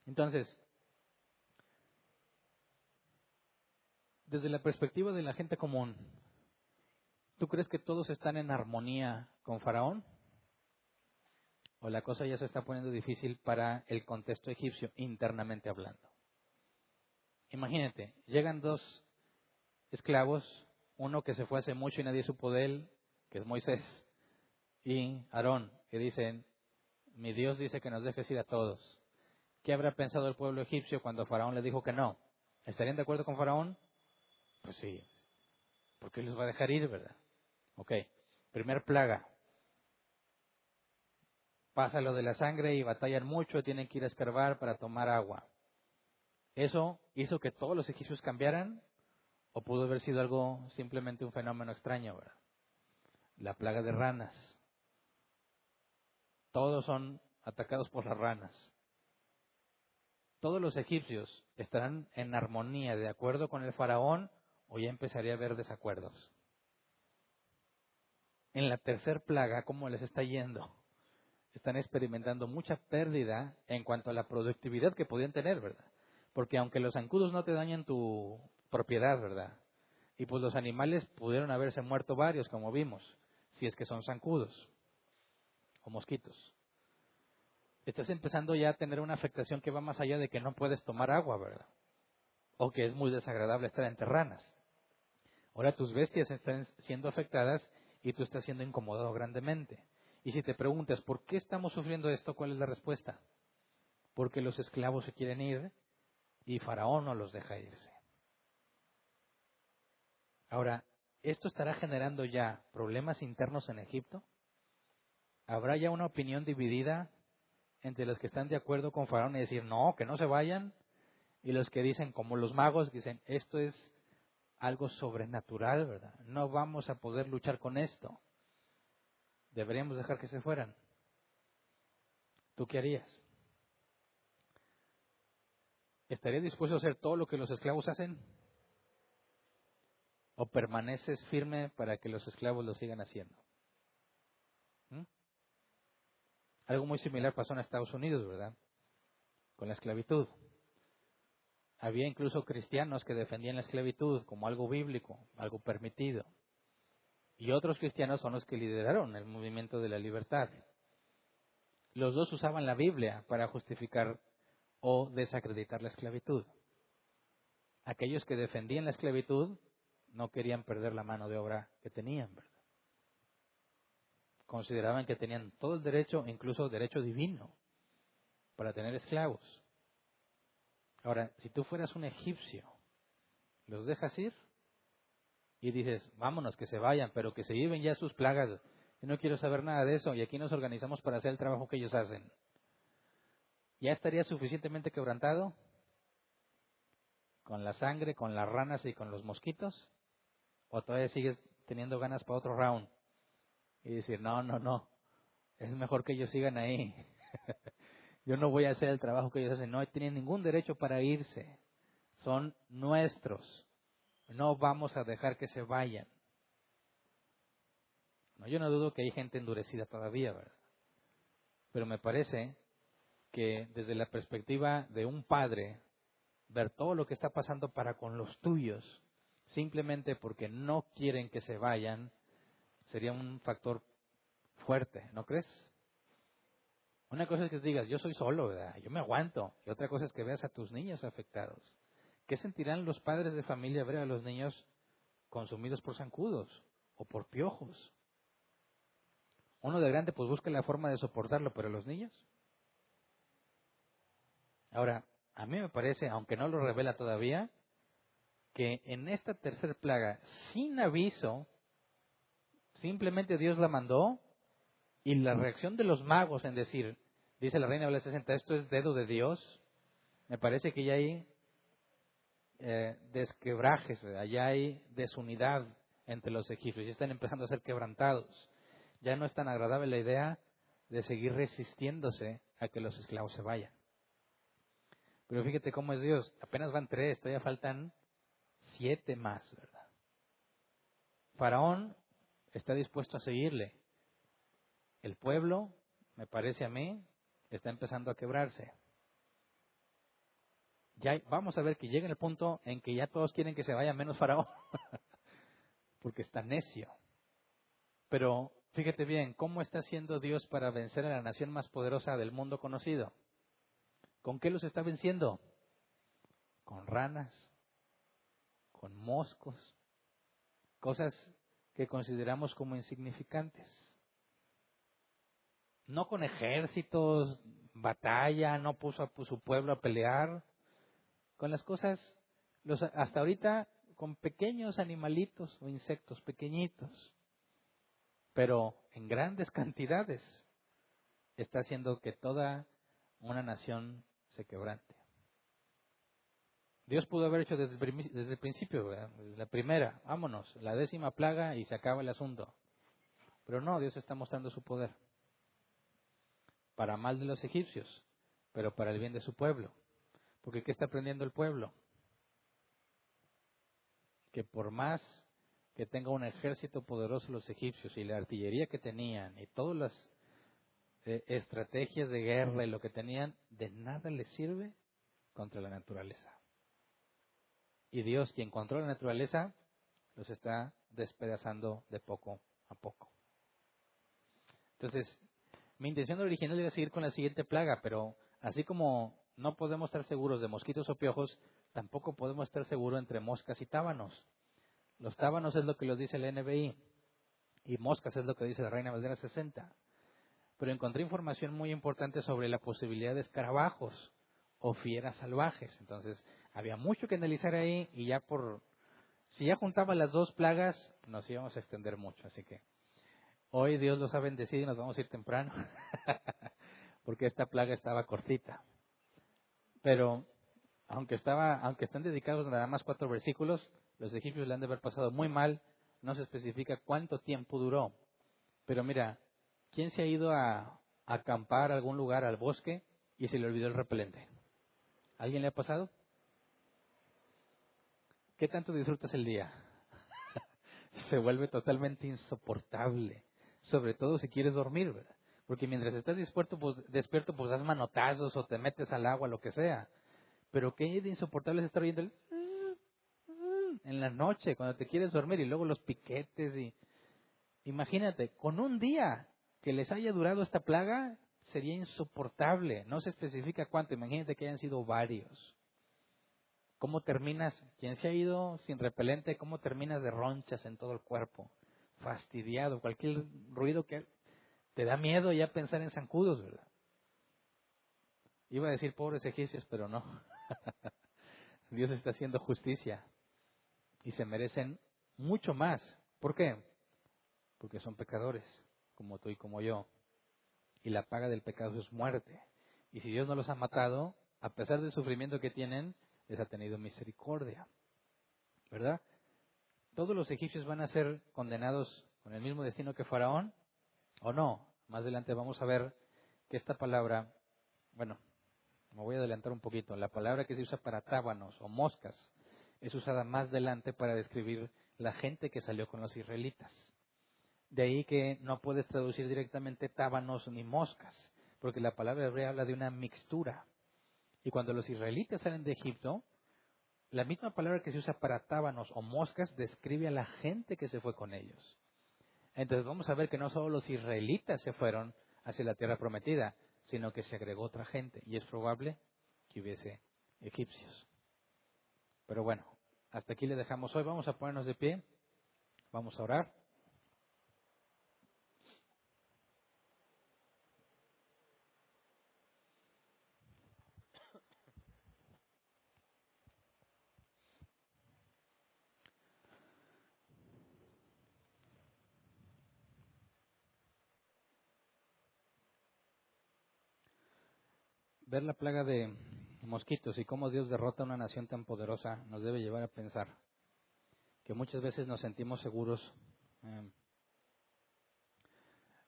A: Entonces, desde la perspectiva de la gente común, ¿tú crees que todos están en armonía con Faraón? ¿O la cosa ya se está poniendo difícil para el contexto egipcio, internamente hablando? Imagínate, llegan dos esclavos, uno que se fue hace mucho y nadie supo de él, que es Moisés, y Aarón, que dicen, mi Dios dice que nos dejes ir a todos. ¿Qué habrá pensado el pueblo egipcio cuando Faraón le dijo que no? ¿Estarían de acuerdo con Faraón? Pues sí, porque los va a dejar ir, ¿verdad? Ok, primer plaga. Pasa lo de la sangre y batallan mucho, tienen que ir a escarbar para tomar agua. ¿Eso hizo que todos los egipcios cambiaran? ¿O pudo haber sido algo, simplemente un fenómeno extraño, ¿verdad? La plaga de ranas. Todos son atacados por las ranas. ¿Todos los egipcios estarán en armonía, de acuerdo con el faraón, o ya empezaría a haber desacuerdos? En la tercer plaga, ¿cómo les está yendo? Están experimentando mucha pérdida en cuanto a la productividad que podían tener, ¿verdad? Porque aunque los zancudos no te dañan tu propiedad, ¿verdad? Y pues los animales pudieron haberse muerto varios, como vimos, si es que son zancudos o mosquitos. Estás empezando ya a tener una afectación que va más allá de que no puedes tomar agua, ¿verdad? O que es muy desagradable estar entre ranas. Ahora tus bestias están siendo afectadas y tú estás siendo incomodado grandemente. Y si te preguntas, ¿por qué estamos sufriendo esto? ¿Cuál es la respuesta? Porque los esclavos se quieren ir y Faraón no los deja irse. Ahora, ¿esto estará generando ya problemas internos en Egipto? ¿Habrá ya una opinión dividida entre los que están de acuerdo con Faraón y decir, no, que no se vayan? Y los que dicen, como los magos, dicen, esto es algo sobrenatural, ¿verdad? No vamos a poder luchar con esto. Deberíamos dejar que se fueran. ¿Tú qué harías? ¿Estarías dispuesto a hacer todo lo que los esclavos hacen? ¿O permaneces firme para que los esclavos lo sigan haciendo? Algo muy similar pasó en Estados Unidos, ¿verdad? Con la esclavitud. Había incluso cristianos que defendían la esclavitud como algo bíblico, algo permitido. Y otros cristianos son los que lideraron el movimiento de la libertad. Los dos usaban la Biblia para justificar o desacreditar la esclavitud. Aquellos que defendían la esclavitud no querían perder la mano de obra que tenían, ¿verdad? Consideraban que tenían todo el derecho, incluso derecho divino, para tener esclavos. Ahora, si tú fueras un egipcio, ¿los dejas ir? Y dices, vámonos, que se vayan, pero que se lleven ya sus plagas. Yo no quiero saber nada de eso y aquí nos organizamos para hacer el trabajo que ellos hacen. ¿Ya estaría suficientemente quebrantado? ¿Con la sangre, con las ranas y con los mosquitos? ¿O todavía sigues teniendo ganas para otro round? Y decir, no, es mejor que ellos sigan ahí. Yo no voy a hacer el trabajo que ellos hacen. No tienen ningún derecho para irse. Son nuestros. No vamos a dejar que se vayan. No, yo no dudo que hay gente endurecida todavía, ¿verdad? Pero me parece que desde la perspectiva de un padre, ver todo lo que está pasando para con los tuyos, simplemente porque no quieren que se vayan, sería un factor fuerte, ¿no crees? Una cosa es que digas, yo soy solo, ¿verdad? Yo me aguanto. Y otra cosa es que veas a tus niños afectados. ¿Qué sentirán los padres de familia ver a los niños consumidos por zancudos o por piojos? Uno de grande pues busca la forma de soportarlo, pero los niños. Ahora, a mí me parece, aunque no lo revela todavía, que en esta tercera plaga, sin aviso, simplemente Dios la mandó y la reacción de los magos en decir, dice la Reina Valera 60, esto es dedo de Dios, me parece que ya hay desquebrajes, ya hay desunidad entre los egipcios, ya están empezando a ser quebrantados. Ya no es tan agradable la idea de seguir resistiéndose a que los esclavos se vayan. Pero fíjate cómo es Dios, apenas van 3, todavía faltan 7 más, ¿verdad? Faraón está dispuesto a seguirle. El pueblo, me parece a mí, está empezando a quebrarse. Ya vamos a ver que llega el punto en que ya todos quieren que se vaya menos Faraón, porque está necio. Pero fíjate bien, ¿cómo está haciendo Dios para vencer a la nación más poderosa del mundo conocido? ¿Con qué los está venciendo? Con ranas, con moscos, cosas que consideramos como insignificantes. No con ejércitos, batalla, no puso a su pueblo a pelear, con las cosas, hasta ahorita con pequeños animalitos o insectos pequeñitos, pero en grandes cantidades está haciendo que toda una nación se quebrante. Dios pudo haber hecho desde el principio, ¿verdad? Desde la primera, vámonos, la 10ª plaga y se acaba el asunto. Pero no, Dios está mostrando su poder. Para mal de los egipcios, pero para el bien de su pueblo. Porque ¿qué está aprendiendo el pueblo? Que por más que tenga un ejército poderoso los egipcios y la artillería que tenían y todas las estrategias de guerra y lo que tenían, de nada les sirve contra la naturaleza. Y Dios, quien controla la naturaleza, los está despedazando de poco a poco. Entonces, mi intención original era seguir con la siguiente plaga, pero así como no podemos estar seguros de mosquitos o piojos, tampoco podemos estar seguros entre moscas y tábanos. Los tábanos es lo que los dice el NBI y moscas es lo que dice la Reina Valera 60. Pero encontré información muy importante sobre la posibilidad de escarabajos o fieras salvajes. Entonces, había mucho que analizar ahí y si ya juntaba las dos plagas, nos íbamos a extender mucho. Así que hoy Dios los ha bendecido y nos vamos a ir temprano, porque esta plaga estaba cortita. Pero aunque están dedicados nada más 4 versículos, los egipcios le han de haber pasado muy mal. No se especifica cuánto tiempo duró. Pero mira, ¿quién se ha ido a acampar a algún lugar, al bosque, y se le olvidó el repelente? ¿Alguien le ha pasado? ¿Qué tanto disfrutas el día? Se vuelve totalmente insoportable, sobre todo si quieres dormir, ¿verdad? Porque mientras estás despierto, pues das manotazos o te metes al agua, lo que sea. Pero qué de insoportable es estar oyendo en la noche, cuando te quieres dormir, y luego los piquetes. Y imagínate, con un día que les haya durado esta plaga, sería insoportable. No se especifica cuánto, imagínate que hayan sido varios. ¿Cómo terminas? Quien se ha ido sin repelente, ¿cómo terminas de ronchas en todo el cuerpo? Fastidiado, cualquier ruido que te da miedo ya pensar en zancudos, ¿verdad? Iba a decir pobres egipcios, pero no. Dios está haciendo justicia y se merecen mucho más. ¿Por qué? Porque son pecadores, como tú y como yo. Y la paga del pecado es muerte. Y si Dios no los ha matado, a pesar del sufrimiento que tienen, les ha tenido misericordia. ¿Verdad? ¿Todos los egipcios van a ser condenados con el mismo destino que Faraón? ¿O no? Más adelante vamos a ver que esta palabra, bueno, me voy a adelantar un poquito. La palabra que se usa para tábanos o moscas es usada más adelante para describir la gente que salió con los israelitas. De ahí que no puedes traducir directamente tábanos ni moscas, porque la palabra hebrea habla de una mixtura. Y cuando los israelitas salen de Egipto, la misma palabra que se usa para tábanos o moscas describe a la gente que se fue con ellos. Entonces vamos a ver que no solo los israelitas se fueron hacia la tierra prometida, sino que se agregó otra gente. Y es probable que hubiese egipcios. Pero bueno, hasta aquí le dejamos hoy. Vamos a ponernos de pie. Vamos a orar. Ver la plaga de mosquitos y cómo Dios derrota a una nación tan poderosa nos debe llevar a pensar que muchas veces nos sentimos seguros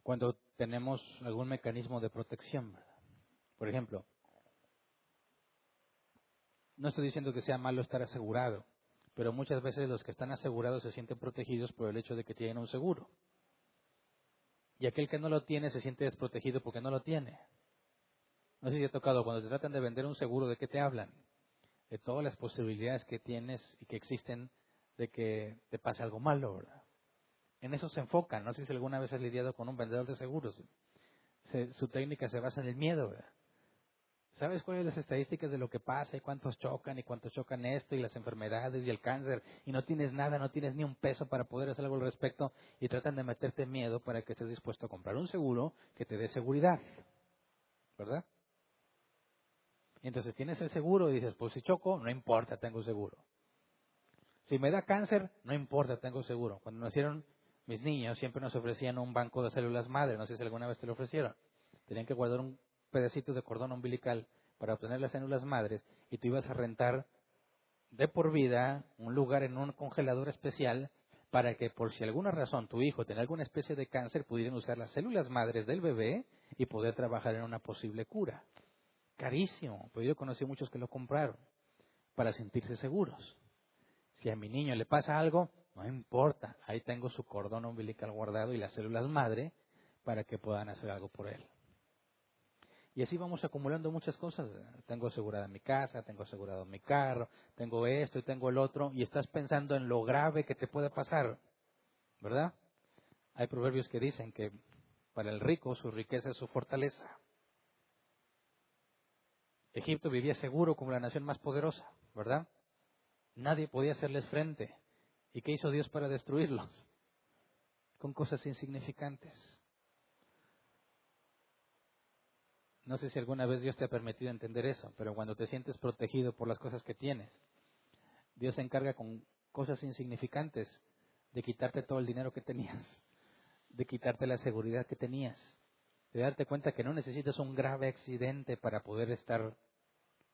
A: cuando tenemos algún mecanismo de protección. Por ejemplo, no estoy diciendo que sea malo estar asegurado, pero muchas veces los que están asegurados se sienten protegidos por el hecho de que tienen un seguro. Y aquel que no lo tiene se siente desprotegido porque no lo tiene. No sé si ha tocado, cuando te tratan de vender un seguro, ¿de qué te hablan? De todas las posibilidades que tienes y que existen de que te pase algo malo, ¿verdad? En eso se enfocan. No sé si alguna vez has lidiado con un vendedor de seguros. Su técnica se basa en el miedo, ¿verdad? ¿Sabes cuáles son las estadísticas de lo que pasa y cuántos chocan esto y las enfermedades y el cáncer? Y no tienes nada, no tienes ni un peso para poder hacer algo al respecto y tratan de meterte miedo para que estés dispuesto a comprar un seguro que te dé seguridad, ¿verdad? Y entonces tienes el seguro y dices, pues si choco, no importa, tengo seguro. Si me da cáncer, no importa, tengo seguro. Cuando nacieron mis niños, siempre nos ofrecían un banco de células madre, no sé si alguna vez te lo ofrecieron. Tenían que guardar un pedacito de cordón umbilical para obtener las células madres y tú ibas a rentar de por vida un lugar en un congelador especial para que por si alguna razón tu hijo tenía alguna especie de cáncer pudieran usar las células madres del bebé y poder trabajar en una posible cura. Carísimo, pero yo conocí muchos que lo compraron para sentirse seguros. Si a mi niño le pasa algo, no importa, ahí tengo su cordón umbilical guardado y las células madre para que puedan hacer algo por él. Y así vamos acumulando muchas cosas. Tengo asegurada mi casa, tengo asegurado mi carro, tengo esto y tengo el otro, y estás pensando en lo grave que te puede pasar, ¿verdad? Hay proverbios que dicen que para el rico su riqueza es su fortaleza. Egipto vivía seguro como la nación más poderosa, ¿verdad? Nadie podía hacerles frente. ¿Y qué hizo Dios para destruirlos? Con cosas insignificantes. No sé si alguna vez Dios te ha permitido entender eso, pero cuando te sientes protegido por las cosas que tienes, Dios se encarga con cosas insignificantes de quitarte todo el dinero que tenías, de quitarte la seguridad que tenías, de darte cuenta que no necesitas un grave accidente para poder estar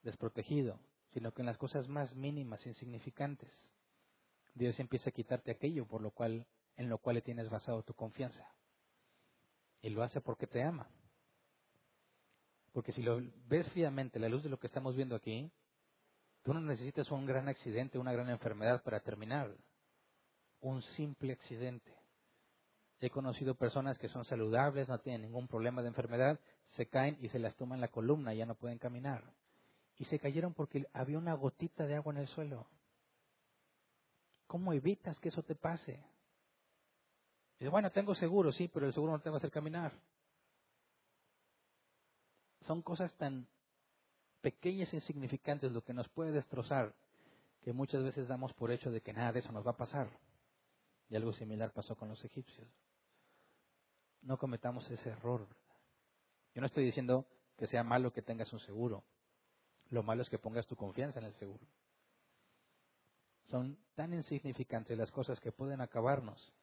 A: desprotegido, sino que en las cosas más mínimas, insignificantes, Dios empieza a quitarte aquello en lo cual le tienes basado tu confianza. Y lo hace porque te ama. Porque si lo ves fríamente, a la luz de lo que estamos viendo aquí, tú no necesitas un gran accidente, una gran enfermedad para terminar. Un simple accidente. He conocido personas que son saludables, no tienen ningún problema de enfermedad, se caen y se las toman la columna y ya no pueden caminar. Y se cayeron porque había una gotita de agua en el suelo. ¿Cómo evitas que eso te pase? Y bueno, tengo seguro, sí, pero el seguro no te va a hacer caminar. Son cosas tan pequeñas e insignificantes lo que nos puede destrozar, que muchas veces damos por hecho de que nada de eso nos va a pasar. Y algo similar pasó con los egipcios. No cometamos ese error. Yo no estoy diciendo que sea malo que tengas un seguro. Lo malo es que pongas tu confianza en el seguro. Son tan insignificantes las cosas que pueden acabarnos,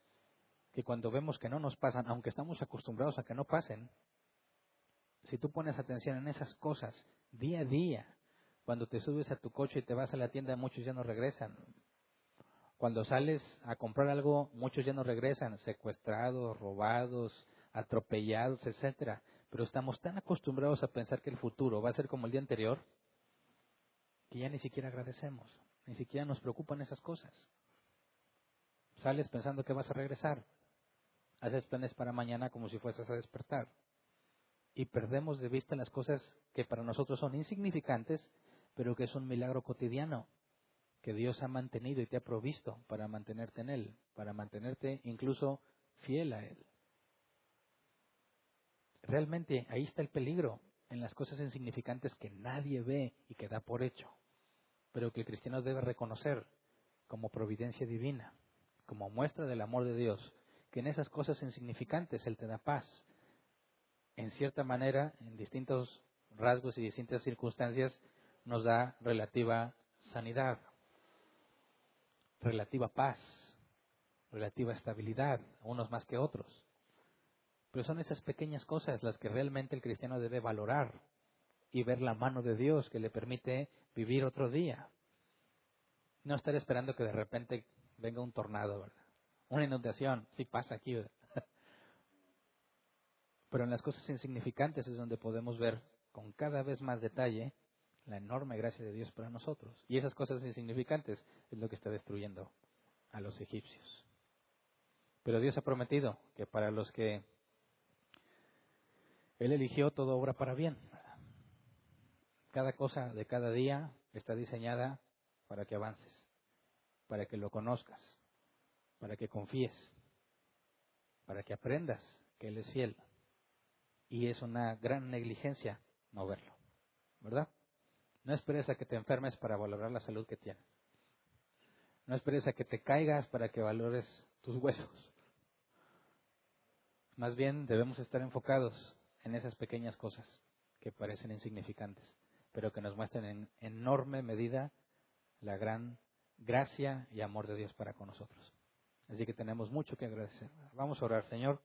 A: que cuando vemos que no nos pasan, aunque estamos acostumbrados a que no pasen, si tú pones atención en esas cosas día a día, cuando te subes a tu coche y te vas a la tienda, muchos ya no regresan. Cuando sales a comprar algo, muchos ya no regresan, secuestrados, robados, atropellados, etcétera. Pero estamos tan acostumbrados a pensar que el futuro va a ser como el día anterior, que ya ni siquiera agradecemos, ni siquiera nos preocupan esas cosas. Sales pensando que vas a regresar, haces planes para mañana como si fueses a despertar. Y perdemos de vista las cosas que para nosotros son insignificantes, pero que es un milagro cotidiano que Dios ha mantenido y te ha provisto para mantenerte en Él, para mantenerte incluso fiel a Él. Realmente ahí está el peligro, en las cosas insignificantes que nadie ve y que da por hecho, pero que el cristiano debe reconocer como providencia divina, como muestra del amor de Dios, que en esas cosas insignificantes Él te da paz. En cierta manera, en distintos rasgos y distintas circunstancias, nos da relativa sanidad, relativa paz, relativa estabilidad, unos más que otros. Pero son esas pequeñas cosas las que realmente el cristiano debe valorar y ver la mano de Dios que le permite vivir otro día. No estar esperando que de repente venga un tornado, ¿verdad? Una inundación, sí pasa aquí, ¿verdad? Pero en las cosas insignificantes es donde podemos ver con cada vez más detalle la enorme gracia de Dios para nosotros. Y esas cosas insignificantes es lo que está destruyendo a los egipcios. Pero Dios ha prometido que para los que Él eligió, todo obra para bien. Cada cosa de cada día está diseñada para que avances, para que lo conozcas, para que confíes, para que aprendas que Él es fiel. Y es una gran negligencia no verlo, ¿verdad? No esperes a que te enfermes para valorar la salud que tienes. No esperes a que te caigas para que valores tus huesos. Más bien debemos estar enfocados en esas pequeñas cosas que parecen insignificantes, pero que nos muestran en enorme medida la gran gracia y amor de Dios para con nosotros. Así que tenemos mucho que agradecer. Vamos a orar, Señor.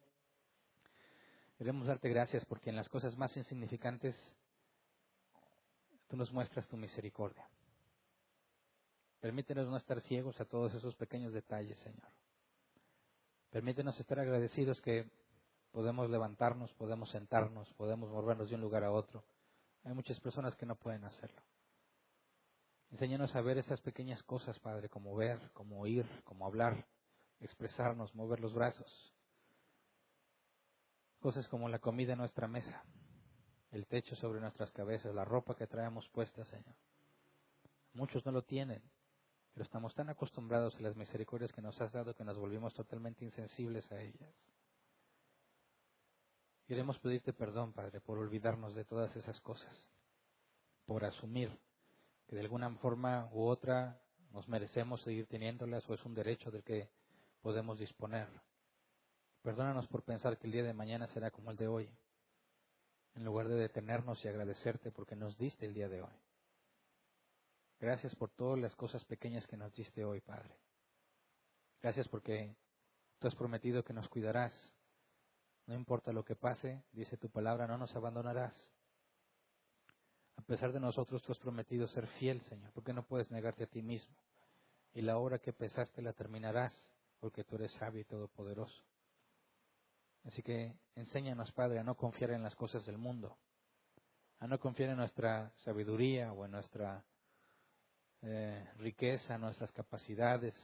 A: Queremos darte gracias porque en las cosas más insignificantes tú nos muestras tu misericordia. Permítenos no estar ciegos a todos esos pequeños detalles, Señor. Permítenos estar agradecidos que podemos levantarnos, podemos sentarnos, podemos movernos de un lugar a otro. Hay muchas personas que no pueden hacerlo. Enséñanos a ver estas pequeñas cosas, Padre, como ver, como oír, como hablar, expresarnos, mover los brazos. Cosas como la comida en nuestra mesa, el techo sobre nuestras cabezas, la ropa que traemos puesta, Señor. Muchos no lo tienen, pero estamos tan acostumbrados a las misericordias que nos has dado que nos volvimos totalmente insensibles a ellas. Queremos pedirte perdón, Padre, por olvidarnos de todas esas cosas, por asumir que de alguna forma u otra nos merecemos seguir teniéndolas o es un derecho del que podemos disponer. Perdónanos por pensar que el día de mañana será como el de hoy, en lugar de detenernos y agradecerte porque nos diste el día de hoy. Gracias por todas las cosas pequeñas que nos diste hoy, Padre. Gracias porque tú has prometido que nos cuidarás. No importa lo que pase, dice tu palabra, no nos abandonarás. A pesar de nosotros, tú has prometido ser fiel, Señor, porque no puedes negarte a ti mismo. Y la obra que empezaste la terminarás, porque tú eres sabio y todopoderoso. Así que enséñanos, Padre, a no confiar en las cosas del mundo, a no confiar en nuestra sabiduría o en nuestra riqueza, nuestras capacidades,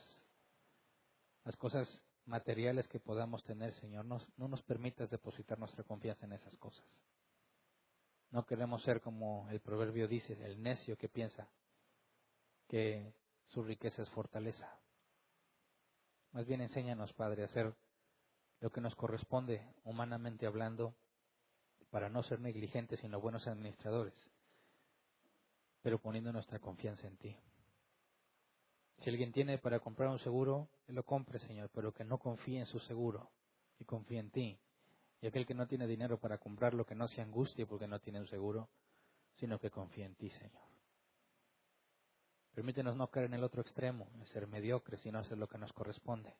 A: las cosas materiales que podamos tener, Señor, no nos permitas depositar nuestra confianza en esas cosas. No queremos ser como el proverbio dice, el necio que piensa que su riqueza es fortaleza. Más bien enséñanos, Padre, a hacer lo que nos corresponde humanamente hablando para no ser negligentes sino buenos administradores, pero poniendo nuestra confianza en Ti. Si alguien tiene para comprar un seguro, que lo compre, Señor, pero que no confíe en su seguro y confíe en Ti. Y aquel que no tiene dinero para comprarlo, que no se angustie porque no tiene un seguro, sino que confíe en Ti, Señor. Permítenos no caer en el otro extremo, en ser mediocres y no hacer lo que nos corresponde,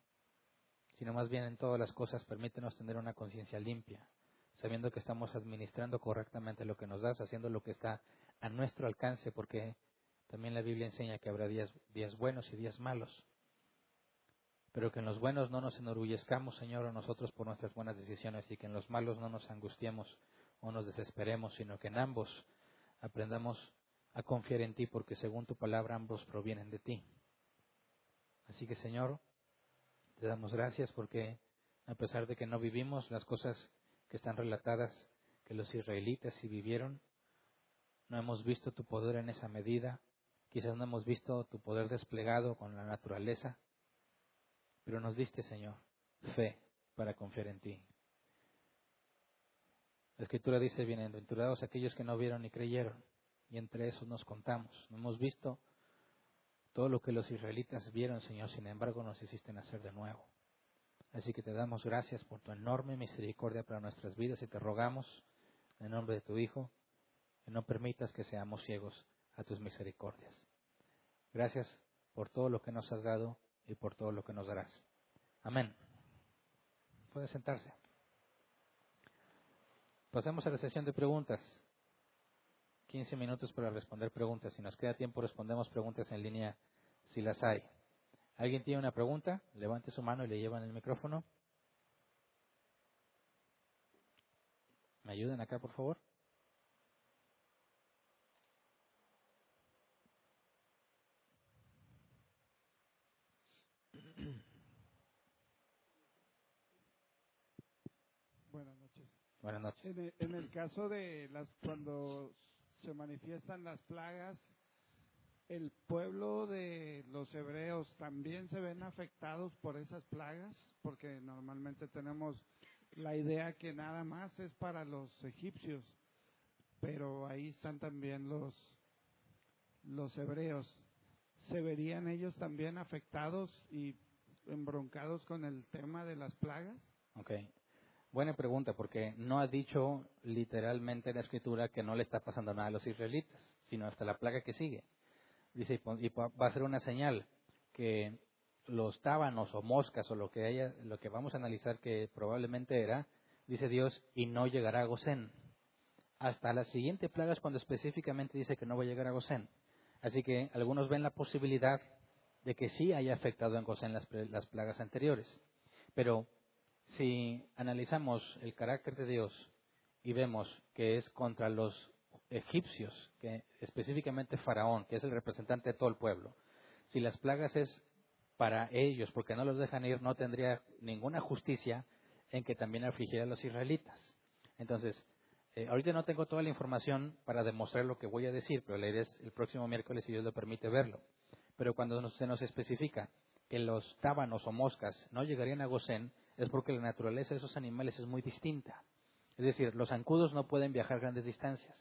A: sino más bien en todas las cosas permítenos tener una conciencia limpia, sabiendo que estamos administrando correctamente lo que nos das, haciendo lo que está a nuestro alcance, porque también la Biblia enseña que habrá días buenos y días malos. Pero que en los buenos no nos enorgullezcamos, Señor, a nosotros por nuestras buenas decisiones, y que en los malos no nos angustiemos o nos desesperemos, sino que en ambos aprendamos a confiar en Ti, porque según Tu palabra ambos provienen de Ti. Así que, Señor, Te damos gracias porque a pesar de que no vivimos las cosas que están relatadas que los israelitas sí vivieron, no hemos visto Tu poder en esa medida, quizás no hemos visto Tu poder desplegado con la naturaleza, pero nos diste, Señor, fe para confiar en Ti. La Escritura dice, bienaventurados aquellos que no vieron ni creyeron, y entre esos nos contamos. No hemos visto todo lo que los israelitas vieron, Señor, sin embargo nos hiciste nacer de nuevo. Así que Te damos gracias por Tu enorme misericordia para nuestras vidas y Te rogamos, en el nombre de Tu Hijo, que no permitas que seamos ciegos a Tus misericordias. Gracias por todo lo que nos has dado y por todo lo que nos darás. Amén. Puede sentarse. Pasemos a la sesión de preguntas. 15 minutos para responder preguntas. Si nos queda tiempo, respondemos preguntas en línea si las hay. ¿Alguien tiene una pregunta? Levante su mano y le llevan el micrófono. ¿Me ayudan acá, por favor?
B: Buenas noches.
A: Buenas noches.
B: En el caso de cuando se manifiestan las plagas, ¿el pueblo de los hebreos también se ven afectados por esas plagas? Porque normalmente tenemos la idea que nada más es para los egipcios, pero ahí están también los hebreos. ¿Se verían ellos también afectados y embroncados con el tema de las plagas?
A: Okay. Buena pregunta, porque no ha dicho literalmente la Escritura que no le está pasando nada a los israelitas, sino hasta la plaga que sigue. Dice, y va a ser una señal que los tábanos o moscas o lo que vamos a analizar que probablemente era, dice Dios, y no llegará a Gosén. Hasta la siguiente plaga es cuando específicamente dice que no va a llegar a Gosén. Así que algunos ven la posibilidad de que sí haya afectado en Gosén las plagas anteriores. Pero si analizamos el carácter de Dios y vemos que es contra los egipcios, que específicamente Faraón, que es el representante de todo el pueblo, si las plagas es para ellos, porque no los dejan ir, no tendría ninguna justicia en que también afligiera a los israelitas. Entonces, ahorita no tengo toda la información para demostrar lo que voy a decir, pero la idea es el próximo miércoles, si Dios lo permite, verlo. Pero cuando se nos especifica que los tábanos o moscas no llegarían a Gosén, es porque la naturaleza de esos animales es muy distinta. Es decir, los zancudos no pueden viajar grandes distancias,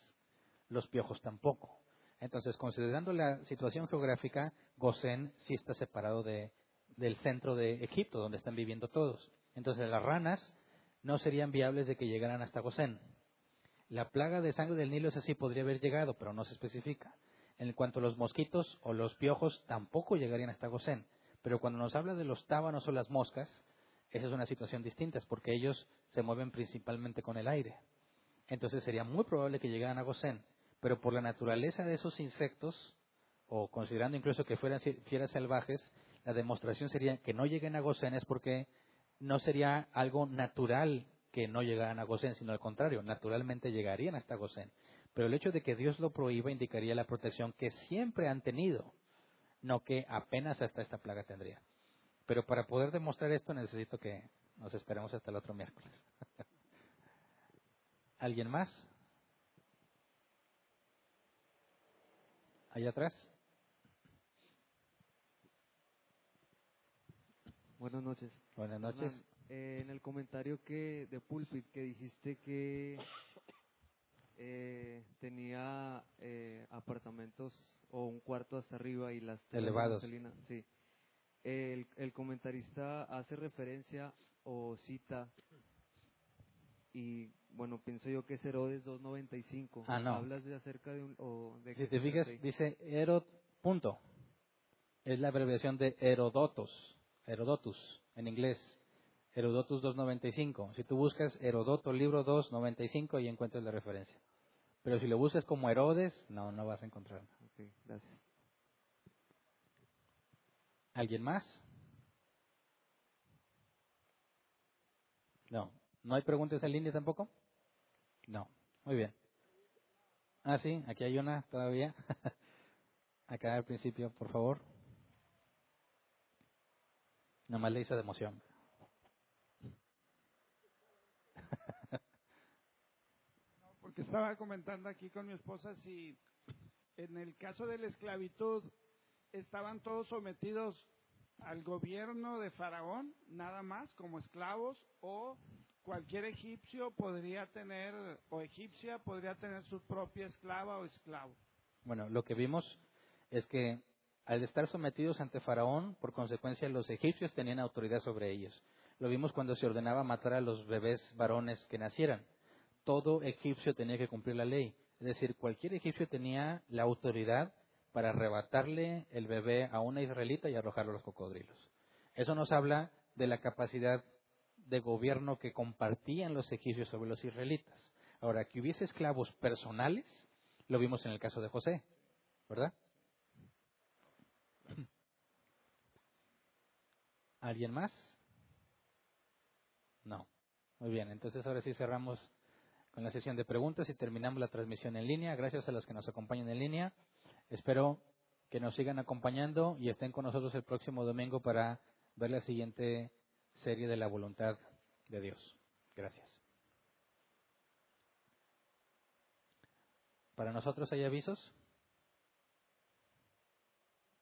A: los piojos tampoco. Entonces, considerando la situación geográfica, Gosén sí está separado del centro de Egipto, donde están viviendo todos. Entonces, las ranas no serían viables de que llegaran hasta Gosén. La plaga de sangre del Nilo, esa sí podría haber llegado, pero no se especifica. En cuanto a los mosquitos o los piojos, tampoco llegarían hasta Gosén. Pero cuando nos habla de los tábanos o las moscas, esa es una situación distinta, es porque ellos se mueven principalmente con el aire. Entonces sería muy probable que llegaran a Gosén, pero por la naturaleza de esos insectos, o considerando incluso que fueran fieras salvajes, la demostración sería que no lleguen a Gosén es porque no sería algo natural que no llegaran a Gosén, sino al contrario, naturalmente llegarían hasta Gosén. Pero el hecho de que Dios lo prohíba indicaría la protección que siempre han tenido, no que apenas hasta esta plaga tendría. Pero para poder demostrar esto necesito que nos esperemos hasta el otro miércoles. ¿Alguien más? ¿Allá atrás?
C: Buenas noches.
A: Buenas noches.
C: Hernán, en el comentario de Pulpit que dijiste que tenía apartamentos o un cuarto hasta arriba y las telas de
A: Elevados.
C: gasolina, sí. El comentarista hace referencia o cita, y bueno, pienso yo que es Herodes 2.95.
A: No.
C: Hablas de acerca de un... O de
A: Si
C: qué
A: te
C: se
A: fijas,
C: trata ahí.
A: dice Herod, punto. Es la abreviación de Herodotus, en inglés. Herodotus 2.95. Si tú buscas Herodoto, libro 2.95, y encuentras la referencia. Pero si lo buscas como Herodes, no vas a encontrar.
C: Ok, gracias.
A: ¿Alguien más? No. ¿No hay preguntas en línea tampoco? No. Muy bien. Sí, aquí hay una todavía. Acá al principio, por favor. Nomás le hizo de emoción.
B: Porque estaba comentando aquí con mi esposa si en el caso de la esclavitud estaban todos sometidos al gobierno de Faraón, nada más, como esclavos, o cualquier egipcio podría tener, o egipcia podría tener su propia esclava o esclavo.
A: Bueno, lo que vimos es que al estar sometidos ante Faraón, por consecuencia los egipcios tenían autoridad sobre ellos. Lo vimos cuando se ordenaba matar a los bebés varones que nacieran. Todo egipcio tenía que cumplir la ley. Es decir, cualquier egipcio tenía la autoridad para arrebatarle el bebé a una israelita y arrojarlo a los cocodrilos. Eso nos habla de la capacidad de gobierno que compartían los egipcios sobre los israelitas. Ahora, que hubiese esclavos personales, lo vimos en el caso de José, ¿verdad? ¿Alguien más? No. Muy bien, entonces ahora sí cerramos con la sesión de preguntas y terminamos la transmisión en línea. Gracias a los que nos acompañan en línea. Espero que nos sigan acompañando y estén con nosotros el próximo domingo para ver la siguiente serie de la voluntad de Dios. Gracias. ¿Para nosotros hay avisos?